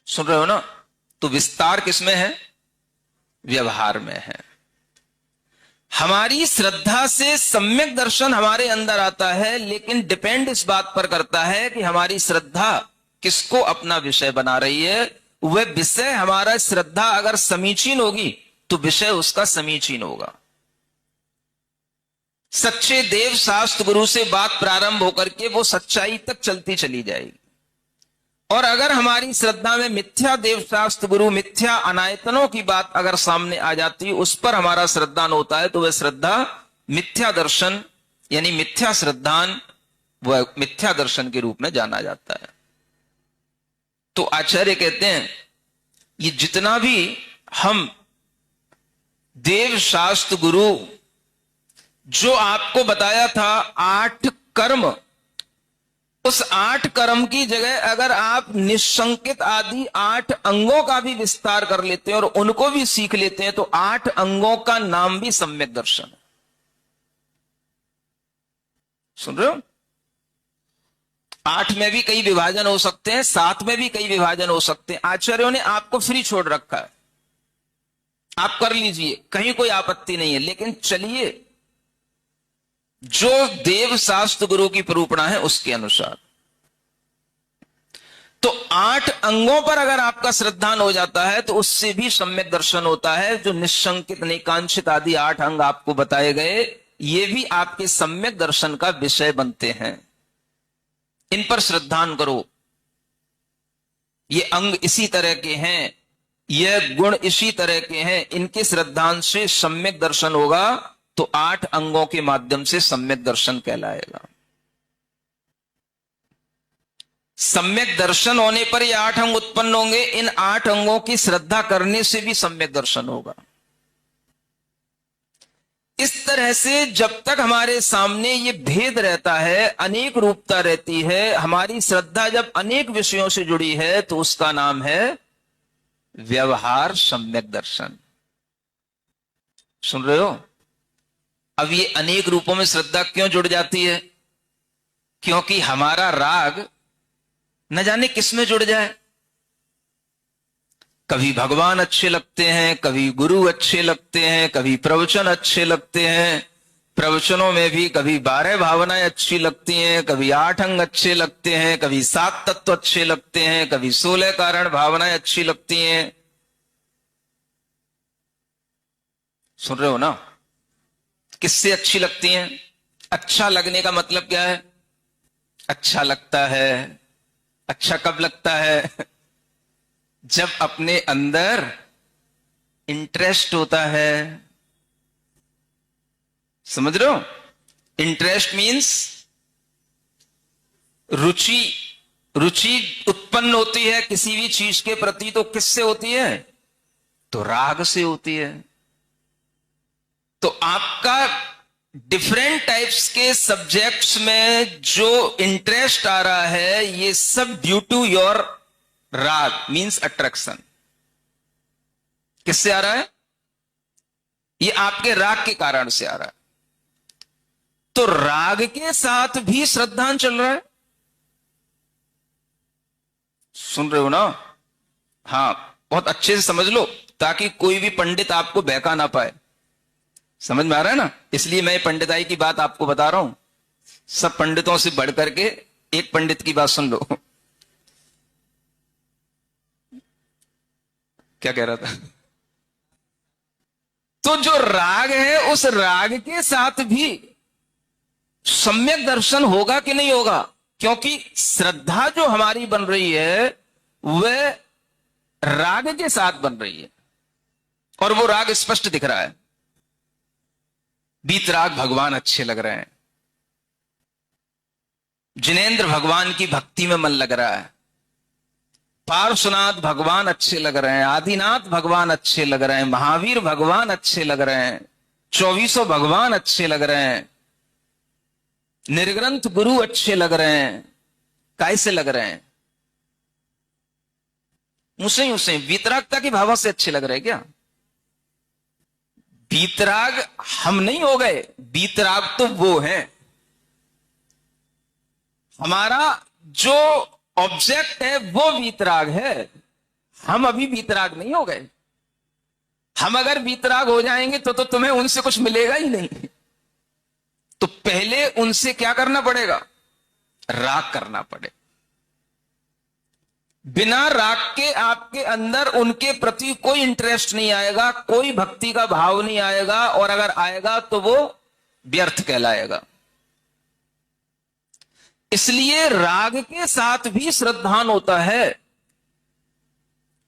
सुन रहे हो ना? तो विस्तार किसमें है? व्यवहार में है। हमारी श्रद्धा से सम्यक दर्शन हमारे अंदर आता है, लेकिन डिपेंड इस बात पर करता है कि हमारी श्रद्धा किसको अपना विषय बना रही है। वह विषय हमारा श्रद्धा अगर समीचीन होगी तो विषय उसका समीचीन होगा। सच्चे देव शास्त्र गुरु से बात प्रारंभ होकर के वो सच्चाई तक चलती चली जाएगी। और अगर हमारी श्रद्धा में मिथ्या देव शास्त्र गुरु, मिथ्या अनायतनों की बात अगर सामने आ जाती है, उस पर हमारा श्रद्धान होता है, तो वह श्रद्धा मिथ्या दर्शन यानी मिथ्या श्रद्धान, वह मिथ्या दर्शन के रूप में जाना जाता है। तो आचार्य कहते हैं ये जितना भी हम देव शास्त्र गुरु जो आपको बताया था 8 कर्म, उस 8 कर्म की जगह अगर आप निशंकित आदि 8 अंगों का भी विस्तार कर लेते हैं और उनको भी सीख लेते हैं तो 8 अंगों का नाम भी सम्यक दर्शन है। सुन रहे हो? 8 में भी कई विभाजन हो सकते हैं, 7 में भी कई विभाजन हो सकते हैं। आचार्यों ने आपको फ्री छोड़ रखा है, आप कर लीजिए, कहीं कोई आपत्ति नहीं है। लेकिन चलिए जो देव शास्त्र गुरु की प्रूपणा है उसके अनुसार, तो 8 अंगों पर अगर आपका श्रद्धान हो जाता है तो उससे भी सम्यक दर्शन होता है। जो निशंकित निकांक्षित आदि 8 अंग आपको बताए गए, ये भी आपके सम्यक दर्शन का विषय बनते हैं। इन पर श्रद्धान करो, ये अंग इसी तरह के हैं, यह गुण इसी तरह के हैं, इनके श्रद्धान से सम्यक दर्शन होगा तो 8 अंगों के माध्यम से सम्यक दर्शन कहलाएगा। सम्यक दर्शन होने पर ये 8 अंग उत्पन्न होंगे, इन 8 अंगों की श्रद्धा करने से भी सम्यक दर्शन होगा। इस तरह से जब तक हमारे सामने ये भेद रहता है, अनेक रूपता रहती है, हमारी श्रद्धा जब अनेक विषयों से जुड़ी है तो उसका नाम है व्यवहार सम्यक दर्शन। सुन रहे हो? अब ये अनेक रूपों में श्रद्धा क्यों जुड़ जाती है? क्योंकि हमारा राग न जाने किस में जुड़ जाए। कभी भगवान अच्छे लगते हैं, कभी गुरु अच्छे लगते हैं, कभी प्रवचन अच्छे लगते हैं, प्रवचनों में भी कभी 12 भावनाएं अच्छी लगती हैं, कभी 8 अंग अच्छे लगते हैं, कभी 7 तत्व अच्छे लगते हैं, कभी 16 कारण भावनाएं अच्छी लगती हैं। सुन रहे हो ना? किससे अच्छी लगती हैं? अच्छा लगने का मतलब क्या है? अच्छा लगता है। अच्छा कब लगता है? जब अपने अंदर इंटरेस्ट होता है। समझ रहे हो? इंटरेस्ट मीन्स रुचि। रुचि उत्पन्न होती है किसी भी चीज के प्रति तो किससे होती है? तो राग से होती है। तो आपका डिफरेंट टाइप्स के सब्जेक्ट्स में जो इंटरेस्ट आ रहा है, ये सब ड्यू टू योर राग मीन्स अट्रैक्शन। किससे आ रहा है? ये आपके राग के कारण से आ रहा है। तो राग के साथ भी श्रद्धान चल रहा है। सुन रहे हो ना? हां, बहुत अच्छे से समझ लो ताकि कोई भी पंडित आपको बहका ना पाए। समझ में आ रहा है ना? इसलिए मैं पंडिताई की बात आपको बता रहा हूं। सब पंडितों से बढ़ करके एक पंडित की बात सुन लो। क्या कह रहा था? तो जो राग है, उस राग के साथ भी सम्यक दर्शन होगा कि नहीं होगा? क्योंकि श्रद्धा जो हमारी बन रही है वह राग के साथ बन रही है और वो राग स्पष्ट दिख रहा है। बीतराग भगवान अच्छे लग रहे हैं, जिनेंद्र भगवान की भक्ति में मन लग रहा है, पार्श्वनाथ भगवान अच्छे लग रहे हैं, आदिनाथ भगवान अच्छे लग रहे हैं, महावीर भगवान अच्छे लग रहे हैं, 2400 भगवान अच्छे लग रहे हैं, निर्ग्रंथ गुरु अच्छे लग रहे हैं। कैसे लग रहे हैं? उसे वीतरागता की भाव से अच्छे लग रहे हैं क्या? वीतराग हम नहीं हो गए, वीतराग तो वो है। हमारा जो ऑब्जेक्ट है वो वीतराग है, हम अभी वीतराग नहीं हो गए। हम अगर वीतराग हो जाएंगे तो तुम्हें उनसे कुछ मिलेगा ही नहीं। तो पहले उनसे क्या करना पड़ेगा? राग करना पड़ेगा। बिना राग के आपके अंदर उनके प्रति कोई इंटरेस्ट नहीं आएगा, कोई भक्ति का भाव नहीं आएगा, और अगर आएगा तो वो व्यर्थ कहलाएगा। इसलिए राग के साथ भी श्रद्धान होता है।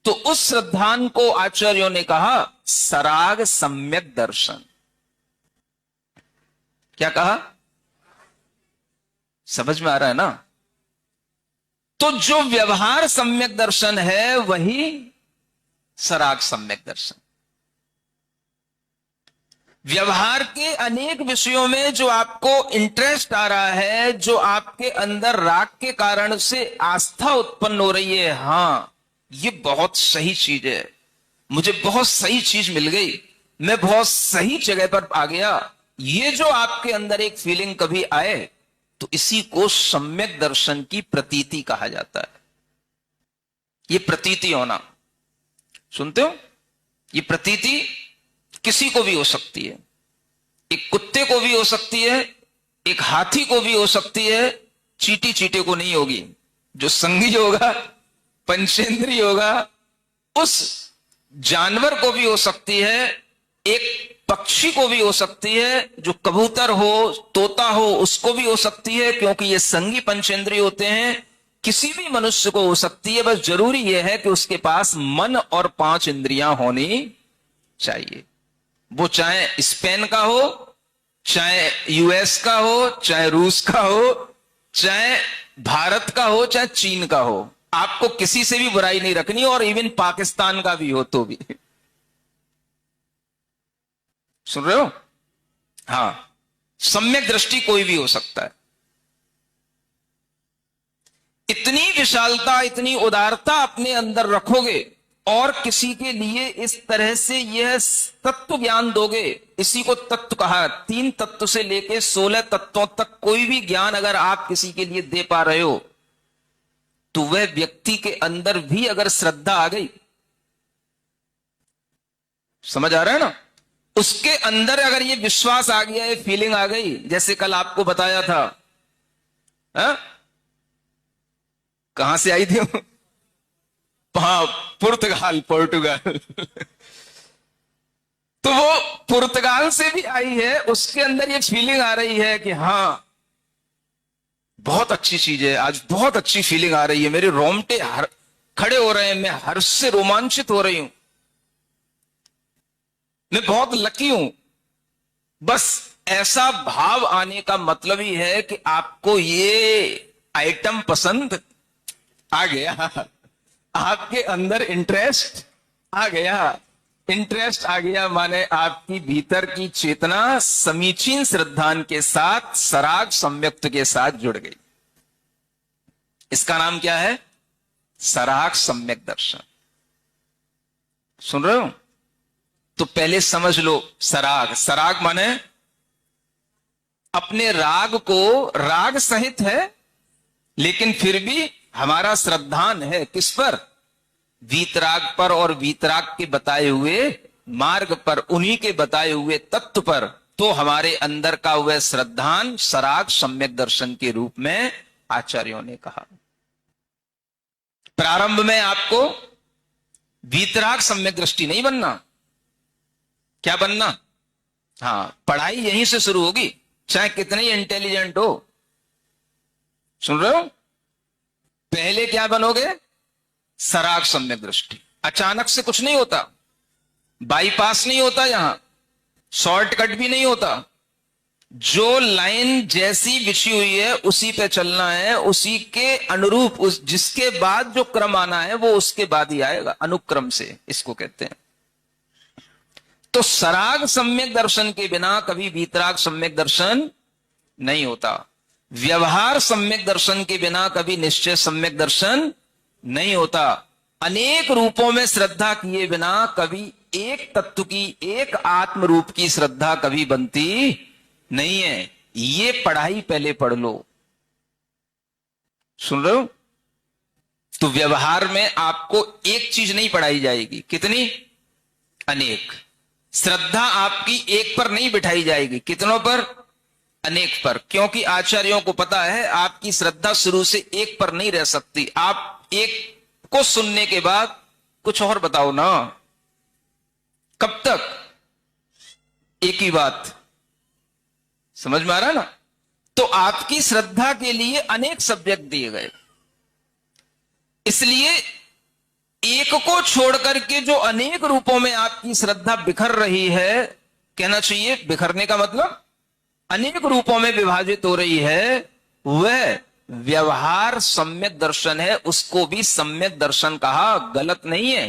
तो उस श्रद्धान को आचार्यों ने कहा सराग सम्यक दर्शन। क्या कहा? समझ में आ रहा है ना? तो जो व्यवहार सम्यक दर्शन है वही सराग सम्यक दर्शन। व्यवहार के अनेक विषयों में जो आपको इंटरेस्ट आ रहा है, जो आपके अंदर राग के कारण से आस्था उत्पन्न हो रही है, हाँ ये बहुत सही चीज है, मुझे बहुत सही चीज मिल गई, मैं बहुत सही जगह पर आ गया, ये जो आपके अंदर एक फीलिंग कभी आए, तो इसी को सम्यक दर्शन की प्रतीति कहा जाता है। ये प्रतीति होना, सुनते हो, ये प्रतीति किसी को भी हो सकती है, एक कुत्ते को भी हो सकती है, एक हाथी को भी हो सकती है, चींटी चींटे को नहीं होगी। जो संगी होगा, पंचेंद्रिय होगा, उस जानवर को भी हो सकती है, एक पक्षी को भी हो सकती है, जो कबूतर हो, तोता हो, उसको भी हो सकती है, क्योंकि ये संगी पंचेंद्रिय होते हैं। किसी भी मनुष्य को हो सकती है, बस जरूरी यह है कि उसके पास मन और 5 इंद्रियां होनी चाहिए। वो चाहे स्पेन का हो, चाहे यूएस का हो, चाहे रूस का हो, चाहे भारत का हो, चाहे चीन का हो, आपको किसी से भी बुराई नहीं रखनी, और इवन पाकिस्तान का भी हो तो भी। सुन रहे हो? हां, सम्यक दृष्टि कोई भी हो सकता है। इतनी विशालता, इतनी उदारता अपने अंदर रखोगे और किसी के लिए इस तरह से यह तत्व ज्ञान दोगे, इसी को तत्व कहा। 3 तत्व से लेकर 16 तत्वों तक कोई भी ज्ञान अगर आप किसी के लिए दे पा रहे हो, तो वह व्यक्ति के अंदर भी अगर श्रद्धा आ गई, समझ आ रहा है ना, उसके अंदर अगर ये विश्वास आ गया, ये फीलिंग आ गई, जैसे कल आपको बताया था, हा? कहां से आई थी? हाँ, पुर्तगाल, पोर्टुगाल। तो वो पुर्तगाल से भी आई है, उसके अंदर ये फीलिंग आ रही है कि हाँ बहुत अच्छी चीज है, आज बहुत अच्छी फीलिंग आ रही है, मेरे रोंगटे खड़े हो रहे हैं, मैं हर्ष से रोमांचित हो रही हूं, मैं बहुत लकी हूं। बस ऐसा भाव आने का मतलब ही है कि आपको ये आइटम पसंद आ गया, आपके अंदर इंटरेस्ट आ गया। इंटरेस्ट आ गया माने आपकी भीतर की चेतना समीचीन श्रद्धान के साथ, सराग सम्यक्त के साथ जुड़ गई। इसका नाम क्या है? सराग सम्यक दर्शन। सुन रहे हो? तो पहले समझ लो, सराग, सराग माने अपने राग को, राग सहित है, लेकिन फिर भी हमारा श्रद्धान है किस पर? वीतराग पर, और वीतराग के बताए हुए मार्ग पर, उन्हीं के बताए हुए तत्व पर। तो हमारे अंदर का वह श्रद्धान सराग सम्यक दर्शन के रूप में आचार्यों ने कहा। प्रारंभ में आपको वीतराग सम्यक दृष्टि नहीं बनना। क्या बनना? हां, पढ़ाई यहीं से शुरू होगी, चाहे कितने ही इंटेलिजेंट हो। सुन रहे हो? पहले क्या बनोगे? सराग सम्यक दृष्टि। अचानक से कुछ नहीं होता, बाईपास नहीं होता, यहां शॉर्टकट भी नहीं होता। जो लाइन जैसी बिछी हुई है उसी पे चलना है, उसी के अनुरूप, उस जिसके बाद जो क्रम आना है वो उसके बाद ही आएगा, अनुक्रम से इसको कहते हैं। तो सराग सम्यक दर्शन के बिना कभी वीतराग सम्यक दर्शन नहीं होता। व्यवहार सम्यक दर्शन के बिना कभी निश्चय सम्यक दर्शन नहीं होता। अनेक रूपों में श्रद्धा किए बिना कभी एक तत्व की, एक आत्म रूप की श्रद्धा कभी बनती नहीं है। ये पढ़ाई पहले पढ़ लो। सुन रहे हो? तो व्यवहार में आपको एक चीज नहीं पढ़ाई जाएगी, कितनी? अनेक। श्रद्धा आपकी एक पर नहीं बिठाई जाएगी, कितनों पर? अनेक पर। क्योंकि आचार्यों को पता है आपकी श्रद्धा शुरू से एक पर नहीं रह सकती। आप एक को सुनने के बाद कुछ और बताओ ना, कब तक एक ही बात? समझ में आ रहा है ना? तो आपकी श्रद्धा के लिए अनेक सब्जेक्ट दिए गए, इसलिए एक को छोड़कर के जो अनेक रूपों में आपकी श्रद्धा बिखर रही है, कहना चाहिए बिखरने का मतलब अनेक रूपों में विभाजित हो रही है, वह व्यवहार सम्यक दर्शन है। उसको भी सम्यक दर्शन कहा, गलत नहीं है।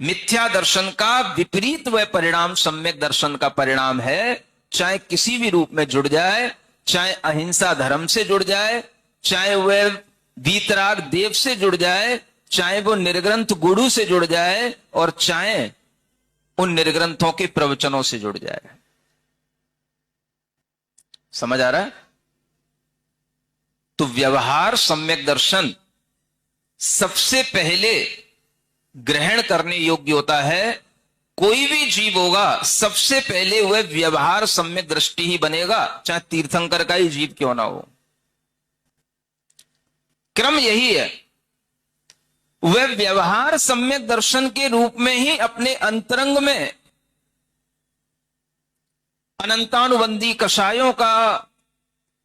मिथ्या दर्शन का विपरीत वह परिणाम सम्यक दर्शन का परिणाम है। चाहे किसी भी रूप में जुड़ जाए, चाहे अहिंसा धर्म से जुड़ जाए, चाहे वह वीतराग देव से जुड़ जाए, चाहे वो निर्ग्रंथ गुरु से जुड़ जाए, और चाहे उन निर्ग्रंथों के प्रवचनों से जुड़ जाए। समझ आ रहा है? तो व्यवहार सम्यक दर्शन सबसे पहले ग्रहण करने योग्य होता है। कोई भी जीव होगा सबसे पहले वह व्यवहार सम्यक दृष्टि ही बनेगा, चाहे तीर्थंकर का ही जीव क्यों ना हो। क्रम यही है। वह व्यवहार सम्यक दर्शन के रूप में ही अपने अंतरंग में अनंतानुबंधी कषायों का,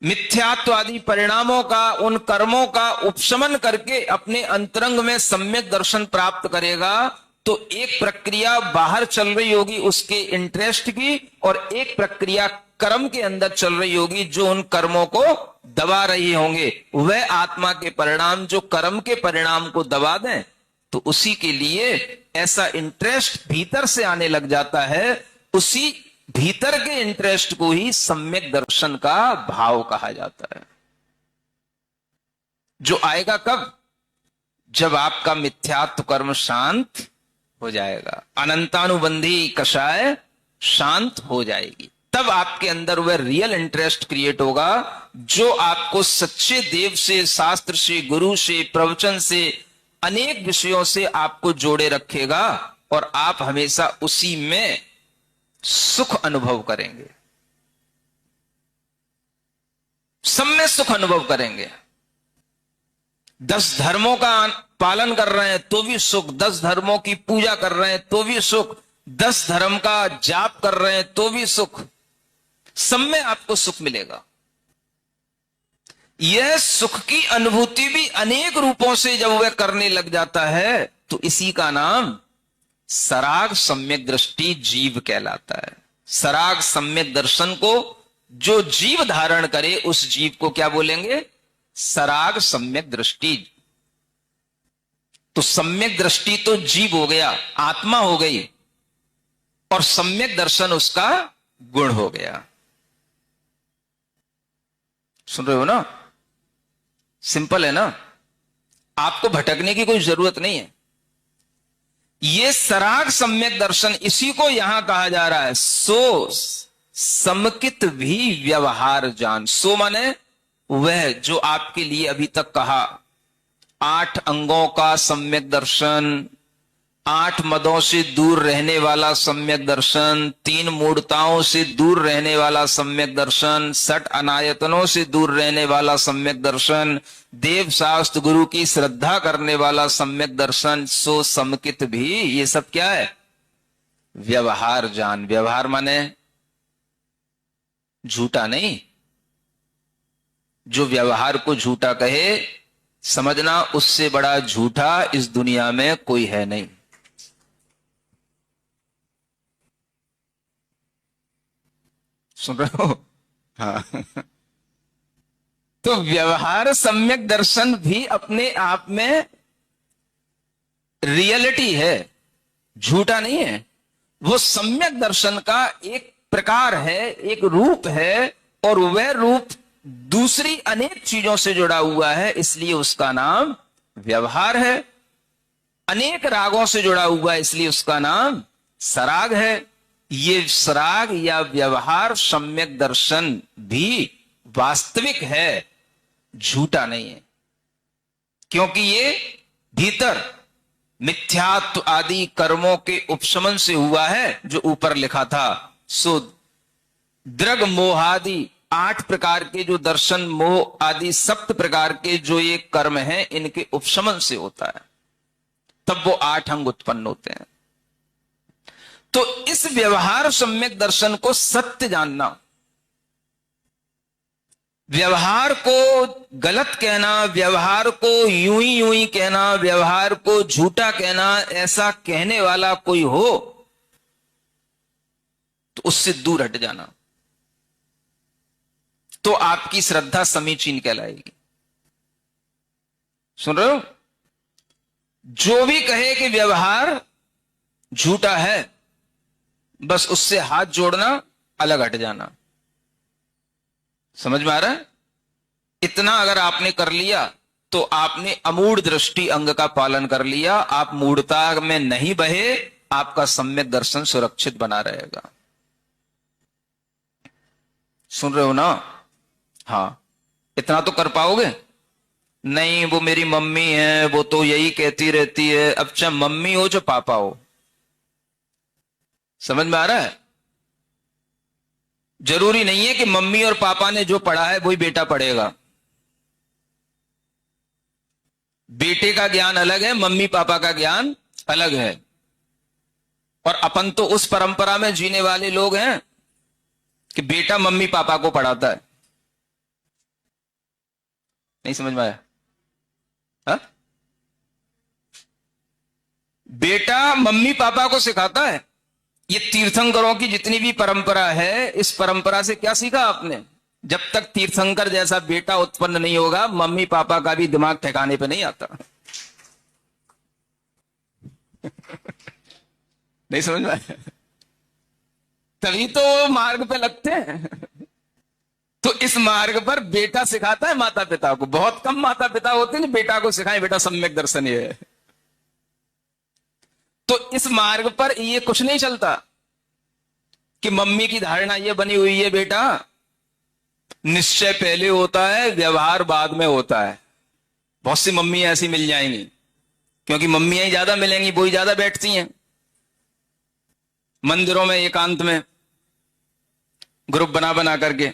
मिथ्यात्वादी परिणामों का, उन कर्मों का उपशमन करके अपने अंतरंग में सम्यक दर्शन प्राप्त करेगा। तो एक प्रक्रिया बाहर चल रही होगी उसके इंटरेस्ट की, और एक प्रक्रिया कर्म के अंदर चल रही होगी जो उन कर्मों को दबा रही होंगे। वह आत्मा के परिणाम जो कर्म के परिणाम को दबा दें, तो उसी के लिए ऐसा इंटरेस्ट भीतर से आने लग जाता है। उसी भीतर के इंटरेस्ट को ही सम्यक दर्शन का भाव कहा जाता है, जो आएगा कब? जब आपका मिथ्यात्व कर्म शांत हो जाएगा, अनंतानुबंधी कषाय शांत हो जाएगी, तब आपके अंदर वह रियल इंटरेस्ट क्रिएट होगा जो आपको सच्चे देव से, शास्त्र से, गुरु से, प्रवचन से, अनेक विषयों से आपको जोड़े रखेगा, और आप हमेशा उसी में सुख अनुभव करेंगे, सब में सुख अनुभव करेंगे। 10 धर्मों का पालन कर रहे हैं तो भी सुख, 10 धर्मों की पूजा कर रहे हैं तो भी सुख, 10 धर्म का जाप कर रहे हैं तो भी सुख, सब में आपको सुख मिलेगा। यह सुख की अनुभूति भी अनेक रूपों से जब वह करने लग जाता है, तो इसी का नाम सराग सम्यक दृष्टि जीव कहलाता है। सराग सम्यक दर्शन को जो जीव धारण करे उस जीव को क्या बोलेंगे? सराग सम्यक दृष्टि। तो सम्यक दृष्टि तो जीव हो गया, आत्मा हो गई, और सम्यक दर्शन उसका गुण हो गया। सुन रहे हो ना? सिंपल है ना? आपको भटकने की कोई जरूरत नहीं है। ये सराग सम्यक दर्शन, इसी को यहां कहा जा रहा है सो समकित भी व्यवहार जान। सो माने वह जो आपके लिए अभी तक कहा, 8 अंगों का सम्यक दर्शन, 8 मदों से दूर रहने वाला सम्यक दर्शन, 3 मूढ़ताओं से दूर रहने वाला सम्यक दर्शन, 6 अनायतनों से दूर रहने वाला सम्यक दर्शन, देव शास्त्र गुरु की श्रद्धा करने वाला सम्यक दर्शन, सो समकित भी। ये सब क्या है? व्यवहार जान। व्यवहार माने झूठा नहीं। जो व्यवहार को झूठा कहे, समझना उससे बड़ा झूठा इस दुनिया में कोई है नहीं। सुन रहे हो? हाँ। तो व्यवहार सम्यक दर्शन भी अपने आप में रियलिटी है, झूठा नहीं है। वो सम्यक दर्शन का एक प्रकार है, एक रूप है, और वह रूप दूसरी अनेक चीजों से जुड़ा हुआ है, इसलिए उसका नाम व्यवहार है। अनेक रागों से जुड़ा हुआ है, इसलिए उसका नाम सराग है। ये सराग या व्यवहार सम्यक दर्शन भी वास्तविक है, झूठा नहीं है, क्योंकि ये भीतर मिथ्यात्व आदि कर्मों के उपशमन से हुआ है, जो ऊपर लिखा था। सो द्रग मोहादि 8 प्रकार के जो दर्शन, मोह आदि 7 प्रकार के जो ये कर्म हैं, इनके उपशमन से होता है, तब वो 8 अंग उत्पन्न होते हैं। तो इस व्यवहार सम्यक दर्शन को सत्य जानना, व्यवहार को गलत कहना, व्यवहार को यूं ही कहना, व्यवहार को झूठा कहना, ऐसा कहने वाला कोई हो तो उससे दूर हट जाना, तो आपकी श्रद्धा समीचीन कहलाएगी। सुन रहे हो? जो भी कहे कि व्यवहार झूठा है, बस उससे हाथ जोड़ना, अलग हट जाना। समझ में आ रहा है? इतना अगर आपने कर लिया तो आपने अमूढ़ दृष्टि अंग का पालन कर लिया, आप मूढ़ता में नहीं बहे, आपका सम्यक दर्शन सुरक्षित बना रहेगा। सुन रहे हो ना? हाँ, इतना तो कर पाओगे? नहीं, वो मेरी मम्मी है, वो तो यही कहती रहती है। अब चाहे मम्मी हो चाहे पापा हो, समझ में आ रहा है? जरूरी नहीं है कि मम्मी और पापा ने जो पढ़ा है वही बेटा पढ़ेगा। बेटे का ज्ञान अलग है, मम्मी पापा का ज्ञान अलग है। और अपन तो उस परंपरा में जीने वाले लोग हैं कि बेटा मम्मी पापा को पढ़ाता है। नहीं समझ में आया? हा? बेटा मम्मी पापा को सिखाता है। ये तीर्थंकरों की जितनी भी परंपरा है, इस परंपरा से क्या सीखा आपने? जब तक तीर्थंकर जैसा बेटा उत्पन्न नहीं होगा, मम्मी पापा का भी दिमाग ठिकाने पे नहीं आता। नहीं समझ में आया? तभी तो मार्ग पे लगते हैं। तो इस मार्ग पर बेटा सिखाता है माता पिता को। बहुत कम माता पिता होते हैं जो बेटा को सिखाएं बेटा सम्यक दर्शन ये है। तो इस मार्ग पर ये कुछ नहीं चलता कि मम्मी की धारणा ये बनी हुई है, बेटा निश्चय पहले होता है, व्यवहार बाद में होता है। बहुत सी मम्मी ऐसी मिल जाएंगी, क्योंकि मम्मियां ही ज्यादा मिलेंगी, वो ही ज्यादा बैठती हैं मंदिरों में एकांत में ग्रुप बना बना करके।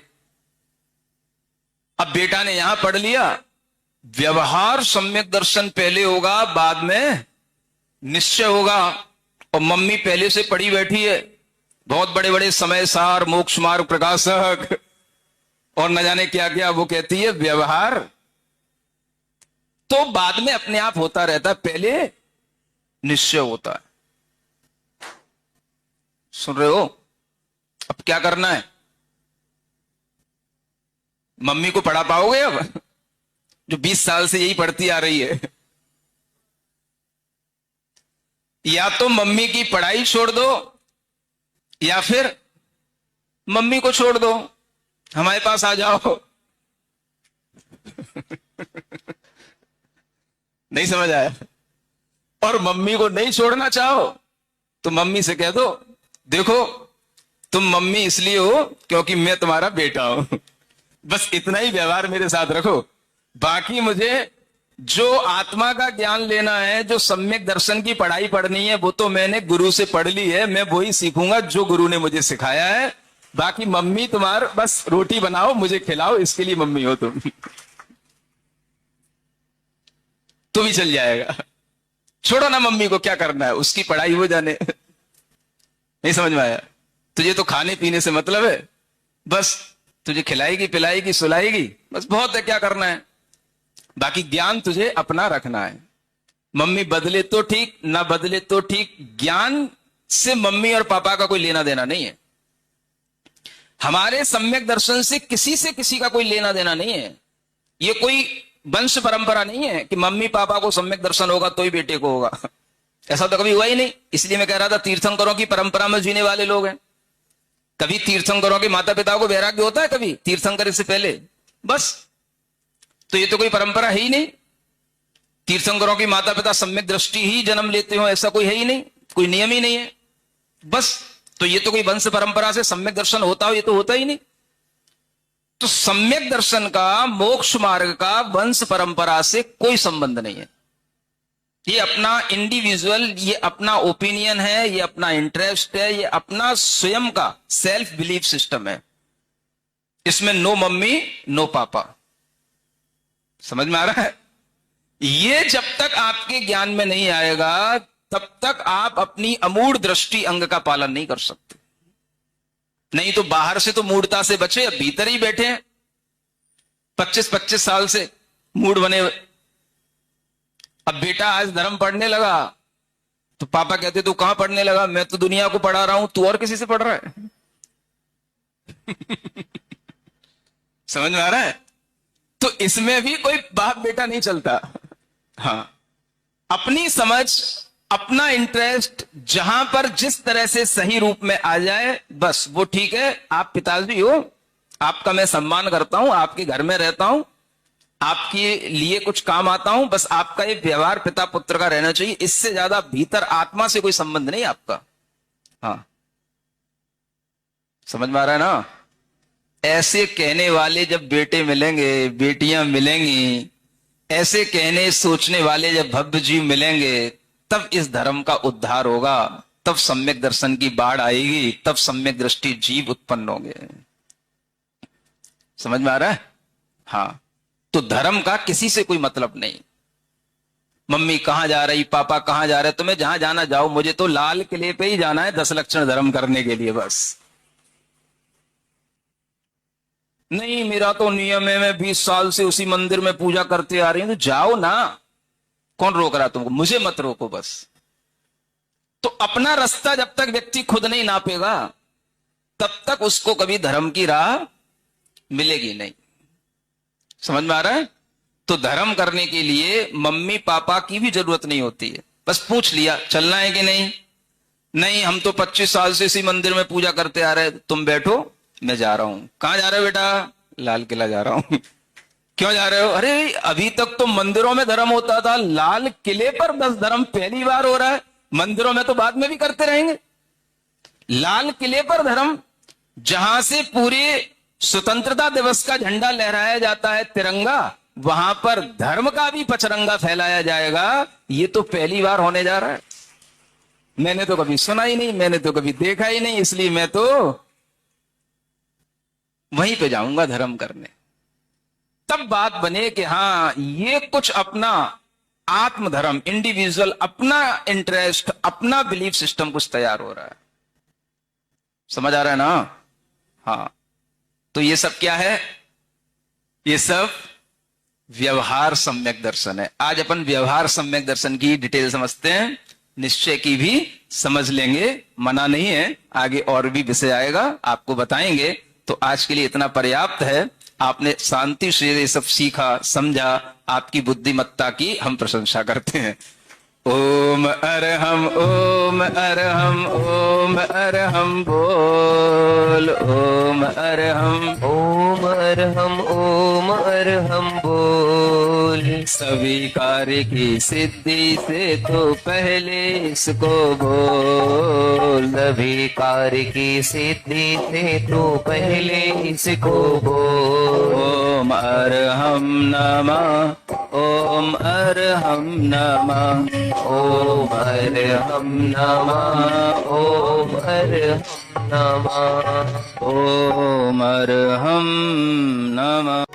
अब बेटा ने यहां पढ़ लिया, व्यवहार सम्यक दर्शन पहले होगा, बाद में निश्चय होगा। और मम्मी पहले से पढ़ी बैठी है, बहुत बड़े बड़े समय सार, मोक्ष मार्ग प्रकाशक और न जाने क्या क्या वो कहती है, व्यवहार तो बाद में अपने आप होता रहता है, पहले निश्चय होता है। सुन रहे हो? अब क्या करना है? मम्मी को पढ़ा पाओगे अब, जो 20 साल से यही पढ़ती आ रही है? या तो मम्मी की पढ़ाई छोड़ दो, या फिर मम्मी को छोड़ दो, हमारे पास आ जाओ। नहीं समझ आया? और मम्मी को नहीं छोड़ना चाहो तो मम्मी से कह दो, देखो तुम मम्मी इसलिए हो क्योंकि मैं तुम्हारा बेटा हूं, बस इतना ही व्यवहार मेरे साथ रखो। बाकी मुझे जो आत्मा का ज्ञान लेना है, जो सम्यक दर्शन की पढ़ाई पढ़नी है, वो तो मैंने गुरु से पढ़ ली है, मैं वही सीखूंगा जो गुरु ने मुझे सिखाया है। बाकी मम्मी तुम्हार बस रोटी बनाओ मुझे खिलाओ, इसके लिए मम्मी हो तुम। तो भी चल जाएगा। छोड़ो ना मम्मी को, क्या करना है, उसकी पढ़ाई हो जाने। नहीं समझ में आया? तुझे तो खाने पीने से मतलब है, बस तुझे खिलाएगी पिलाएगी सुलाएगी, बस बहुत है, क्या करना है। बाकी ज्ञान तुझे अपना रखना है। मम्मी बदले तो ठीक, ना बदले तो ठीक, ज्ञान से मम्मी और पापा का कोई लेना देना नहीं है। हमारे सम्यक दर्शन से किसी का कोई लेना देना नहीं है। ये कोई वंश परंपरा नहीं है कि मम्मी पापा को सम्यक दर्शन होगा तो ही बेटे को होगा। ऐसा तो कभी हुआ ही नहीं। इसलिए मैं कह रहा था, तीर्थंकरों की परंपरा में जीने वाले लोग हैं। कभी तीर्थंकरों के माता पिता को वैराग्य होता है? कभी तीर्थंकर से पहले? बस, तो ये तो कोई परंपरा है ही नहीं। तीर्थंकरों की माता पिता सम्यक दृष्टि ही जन्म लेते हो, ऐसा कोई है ही नहीं, कोई नियम ही नहीं है। बस, तो ये तो कोई वंश परंपरा से सम्यक दर्शन होता हो, ये तो होता ही नहीं। तो सम्यक दर्शन का, मोक्ष मार्ग का वंश परंपरा से कोई संबंध नहीं है। ये अपना इंडिविजुअल, ये अपना ओपिनियन है, ये अपना इंटरेस्ट है, ये अपना स्वयं का सेल्फ बिलीफ सिस्टम है। इसमें नो मम्मी नो पापा। समझ में आ रहा है? ये जब तक आपके ज्ञान में नहीं आएगा, तब तक आप अपनी अमूढ़ दृष्टि अंग का पालन नहीं कर सकते। नहीं तो बाहर से तो मूढ़ता से बचे, अब भीतर ही बैठे हैं 25-25 साल से मूढ़ बने हुए। अब बेटा आज धर्म पढ़ने लगा तो पापा कहते तू कहां पढ़ने लगा? मैं तो दुनिया को पढ़ा रहा हूं, तू और किसी से पढ़ रहा है? समझ में आ रहा है? तो इसमें भी कोई बाप बेटा नहीं चलता। हाँ, अपनी समझ, अपना इंटरेस्ट जहां पर जिस तरह से सही रूप में आ जाए बस वो ठीक है। आप पिताजी हो, आपका मैं सम्मान करता हूं, आपके घर में रहता हूं, आपके लिए कुछ काम आता हूं, बस आपका ये व्यवहार पिता पुत्र का रहना चाहिए। इससे ज्यादा भीतर आत्मा से कोई संबंध नहीं आपका। हाँ, समझ में आ रहा है ना? ऐसे कहने वाले जब बेटे मिलेंगे, बेटियां मिलेंगी, ऐसे कहने सोचने वाले जब भव्य जीव मिलेंगे, तब इस धर्म का उद्धार होगा, तब सम्यक दर्शन की बाढ़ आएगी, तब सम्यक दृष्टि जीव उत्पन्न होंगे। समझ में आ रहा है? हाँ, तो धर्म का किसी से कोई मतलब नहीं। मम्मी कहां जा रही, पापा कहां जा रहे, तुम्हें जहां जाना जाओ, मुझे तो लाल किले पे ही जाना है 10 लक्षण धर्म करने के लिए बस। नहीं, मेरा तो नियम है, मैं 20 साल से उसी मंदिर में पूजा करते आ रही हूं। तो जाओ ना, कौन रोक रहा तुमको? मुझे मत रोको बस। तो अपना रास्ता जब तक व्यक्ति खुद नहीं नापेगा, तब तक उसको कभी धर्म की राह मिलेगी नहीं। समझ में आ रहा है? तो धर्म करने के लिए मम्मी पापा की भी जरूरत नहीं होती है। बस पूछ लिया चलना है कि नहीं। नहीं, हम तो 25 साल से इसी मंदिर में पूजा करते आ रहे। तुम बैठो, मैं जा रहा हूं। कहां जा रहे हो बेटा? लाल किला जा रहा हूं। क्यों जा रहे हो? अरे अभी तक तो मंदिरों में धर्म होता था, लाल किले पर 10 धर्म पहली बार हो रहा है। मंदिरों में तो बाद में भी करते रहेंगे। लाल किले पर धर्म, जहां से पूरे स्वतंत्रता दिवस का झंडा लहराया जाता है, तिरंगा, वहां पर धर्म का भी पचरंगा फैलाया जाएगा। ये तो पहली बार होने जा रहा है। मैंने तो कभी सुना ही नहीं, मैंने तो कभी देखा ही नहीं, इसलिए मैं तो वहीं पे जाऊंगा धर्म करने। तब बात बने कि हाँ, ये कुछ अपना आत्मधर्म, इंडिविजुअल, अपना इंटरेस्ट, अपना बिलीफ सिस्टम कुछ तैयार हो रहा है। समझ आ रहा है ना? हाँ, तो ये सब क्या है? ये सब व्यवहार सम्यक दर्शन है। आज अपन व्यवहार सम्यक दर्शन की डिटेल समझते हैं, निश्चय की भी समझ लेंगे। मना नहीं है, आगे और भी विषय आएगा, आपको बताएंगे। तो आज के लिए इतना पर्याप्त है। आपने शांति से ये सब सीखा, समझा, आपकी बुद्धिमत्ता की हम प्रशंसा करते हैं। ओम अरहम, ओम अरहम, ओम अरहम बोल। ओम अरहम, ओम अरहम, ओम अरहम बोल। सभी कार्य की सिद्धि से तो पहले इसको बोल। सभी कार्य की सिद्धि से तो पहले इसको बोल। ओम अरहम नमः, ओम अरहम नमः, ओम अरहम नमः, ओम अरहम नमः, ओम अरहम नमः।